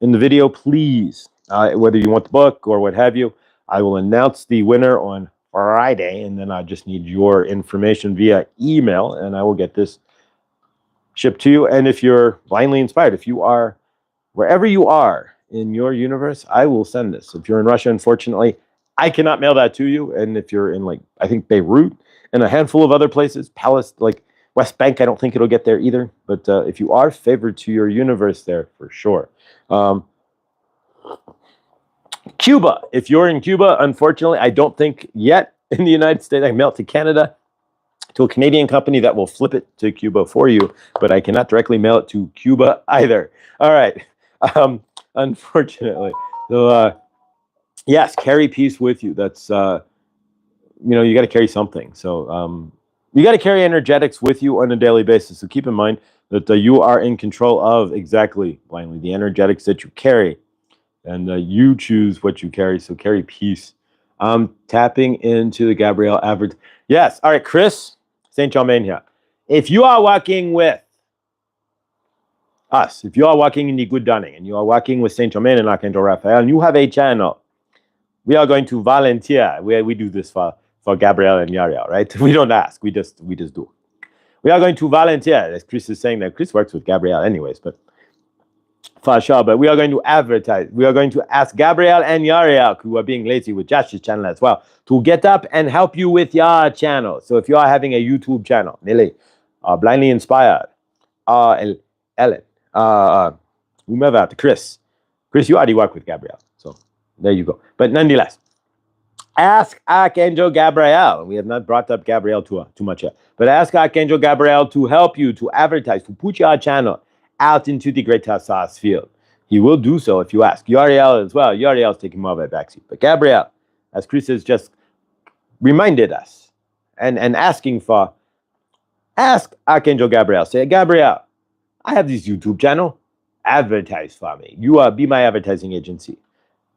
A: video, please, whether you want the book or what have you. I will announce the winner on Friday, and then I just need your information via email, and I will get this shipped to you. And if you're blindly inspired, if you are wherever you are in your universe, I will send this. If you're in Russia, unfortunately, I cannot mail that to you. And if you're in, like, I think Beirut and a handful of other places, Palestine, like West Bank, I don't think it'll get there either. But if you are favored to your universe there, for sure. Cuba, if you're in Cuba, unfortunately, I don't think yet in the United States. I can mail it to Canada, to a Canadian company that will flip it to Cuba for you, but I cannot directly mail it to Cuba either. All right. Unfortunately. So, yes, carry peace with you. That's, you got to carry something. So, you got to carry energetics with you on a daily basis. So keep in mind that you are in control of exactly, blindly, the energetics that you carry. And you choose what you carry. So carry peace. Tapping into the Gabrielle average. Yes. All right, Chris, Saint Germain here. If you are working with us, if you are working in the Good Dunning and you are working with Saint Germain and Archangel Raphael, and you have a channel, we are going to volunteer. We do this for Gabrielle and Yariel, right? We don't ask. We just do. We are going to volunteer. As Chris is saying that Chris works with Gabrielle anyways, but for sure. But we are going to advertise. We are going to ask Gabrielle and Yariel, who are being lazy with Josh's channel as well, to get up and help you with your channel. So if you are having a YouTube channel, Nelly, Blindly Inspired, Ellen, whomever, Chris, you already work with Gabrielle. So there you go. But nonetheless, ask Archangel Gabriel. We have not brought up Gabriel too much yet. But ask Archangel Gabriel to help you, to advertise, to put your channel out into the greater SARS field. He will do so if you ask. Yariel as well. Yariel's taking more of a backseat. But Gabriel, as Chris has just reminded us and asking for, ask Archangel Gabriel. Say, Gabriel, I have this YouTube channel. Advertise for me. You be my advertising agency.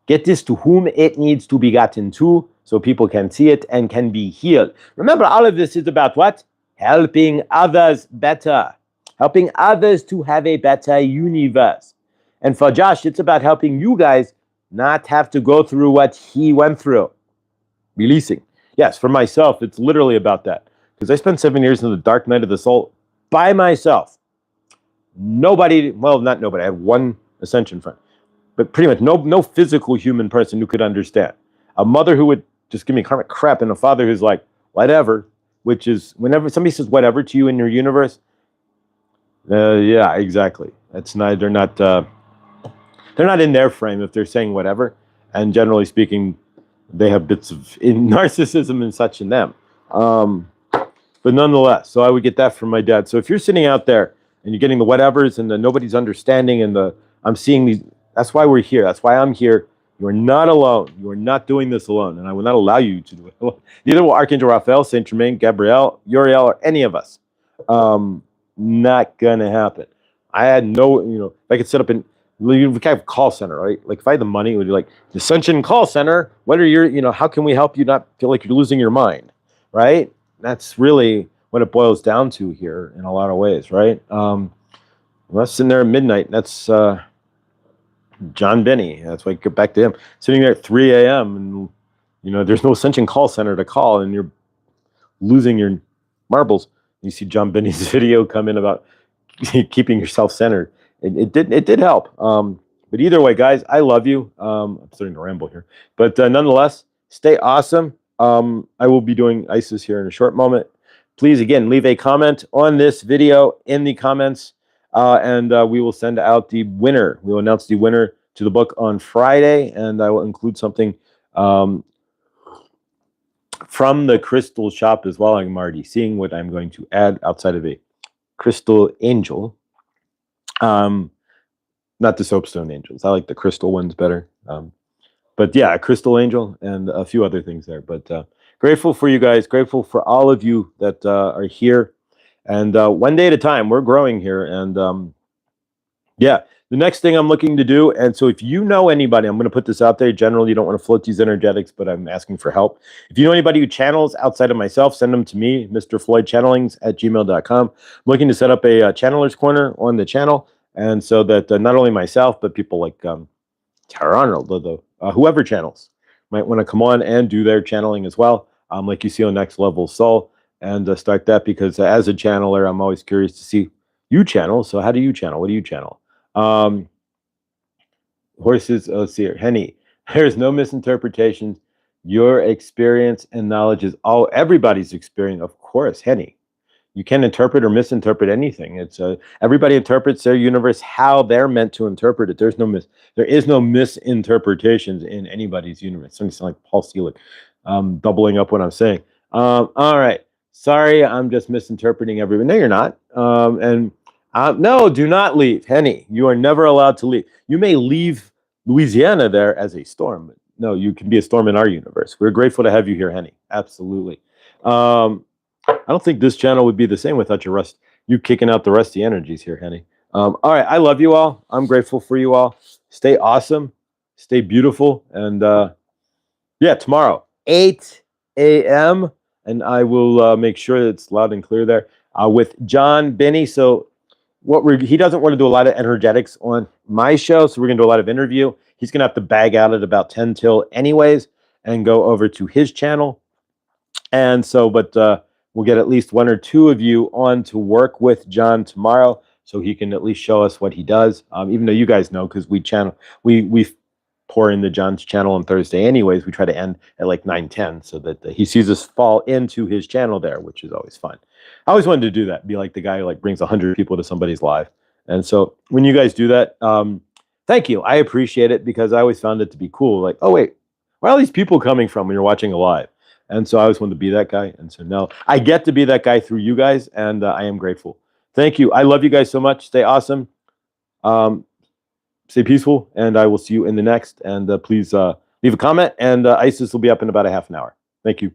A: Get this to whom it needs to be gotten to so people can see it and can be healed. Remember, all of this is about what? Helping others better. Helping others to have a better universe. And for Josh, it's about helping you guys not have to go through what he went through. Releasing. Yes, for myself, it's literally about that. Because I spent 7 years in the dark night of the soul by myself. Nobody, well, not nobody. I had one ascension friend. but pretty much no physical human person who could understand. A mother who would just give me karmic crap, and a father who's like, whatever, which is whenever somebody says whatever to you in your universe, yeah, exactly. That's not, they're not in their frame if they're saying whatever. And generally speaking, they have bits of narcissism and such in them. But nonetheless, so I would get that from my dad. So if you're sitting out there and you're getting the whatevers and the nobody's understanding and I'm seeing these, that's why we're here. That's why I'm here. You are not alone. You are not doing this alone. And I will not allow you to do it alone. Neither will Archangel Raphael, Saint Germain, Gabrielle, Uriel, or any of us. Not going to happen. I had no, if I could set up we have a call center, right? Like if I had the money, it would be like, the Ascension Call Center, what are your, how can we help you not feel like you're losing your mind, right? That's really what it boils down to here in a lot of ways, right? I was sitting there at midnight. That's John Benny. That's why I get back to him. Sitting there at 3 a.m. and, there's no Ascension Call Center to call and you're losing your marbles. You see John Benny's video come in about keeping yourself centered. It did help. But either way, guys, I love you. I'm starting to ramble here. But nonetheless, stay awesome. I will be doing ISIS here in a short moment. Please, again, leave a comment on this video in the comments, and we will send out the winner. We will announce the winner to the book on Friday, and I will include something from the crystal shop as well. I'm already seeing what I'm going to add outside of a crystal angel. Not the soapstone angels. I like the crystal ones better. But yeah, a crystal angel and a few other things there. But grateful for you guys. Grateful for all of you that are here. And one day at a time, we're growing here. And yeah, the next thing I'm looking to do, and so if you know anybody, I'm going to put this out there. Generally, you don't want to float these energetics, but I'm asking for help. If you know anybody who channels outside of myself, send them to me, Mr Floyd Channelings @gmail.com. I'm looking to set up a channeler's corner on the channel. And so that not only myself, but people like Tara Arnold, whoever channels might want to come on and do their channeling as well, like you see on Next Level Soul, and start that because as a channeler, I'm always curious to see you channel. So how do you channel? What do you channel? Horses, let's see here. Henny, there's no misinterpretations. Your experience and knowledge is everybody's experience, of course, Henny. You can't interpret or misinterpret anything. It's everybody interprets their universe how they're meant to interpret it. There is no misinterpretations in anybody's universe. It's something like Paul Selig, doubling up what I'm saying. All right, sorry, I'm just misinterpreting everyone. No, you're not. No, do not leave, Henny. You are never allowed to leave. You may leave Louisiana there as a storm, but no, you can be a storm in our universe. We're grateful to have you here, Henny. Absolutely. I don't think this channel would be the same without you kicking out the rusty energies here, Henny. All right, I love you all. I'm grateful for you all. Stay awesome. Stay beautiful. And yeah, tomorrow, 8 a.m. And I will make sure that it's loud and clear there with John Benny. So he doesn't want to do a lot of energetics on my show, so we're going to do a lot of interview. He's going to have to bag out at about 10 till anyways and go over to his channel. And so, but we'll get at least one or two of you on to work with John tomorrow so he can at least show us what he does. Even though you guys know, because we pour into John's channel on Thursday anyways. We try to end at like 9:10 so that he sees us fall into his channel there, which is always fun. I always wanted to do that, be like the guy who like brings 100 people to somebody's live. And so when you guys do that, thank you. I appreciate it because I always found it to be cool. Like, oh wait, where are all these people coming from when you're watching a live? And so I always wanted to be that guy. And so now I get to be that guy through you guys. And I am grateful. Thank you. I love you guys so much. Stay awesome. Stay peaceful. And I will see you in the next. And please leave a comment. And ISIS will be up in about a half an hour. Thank you.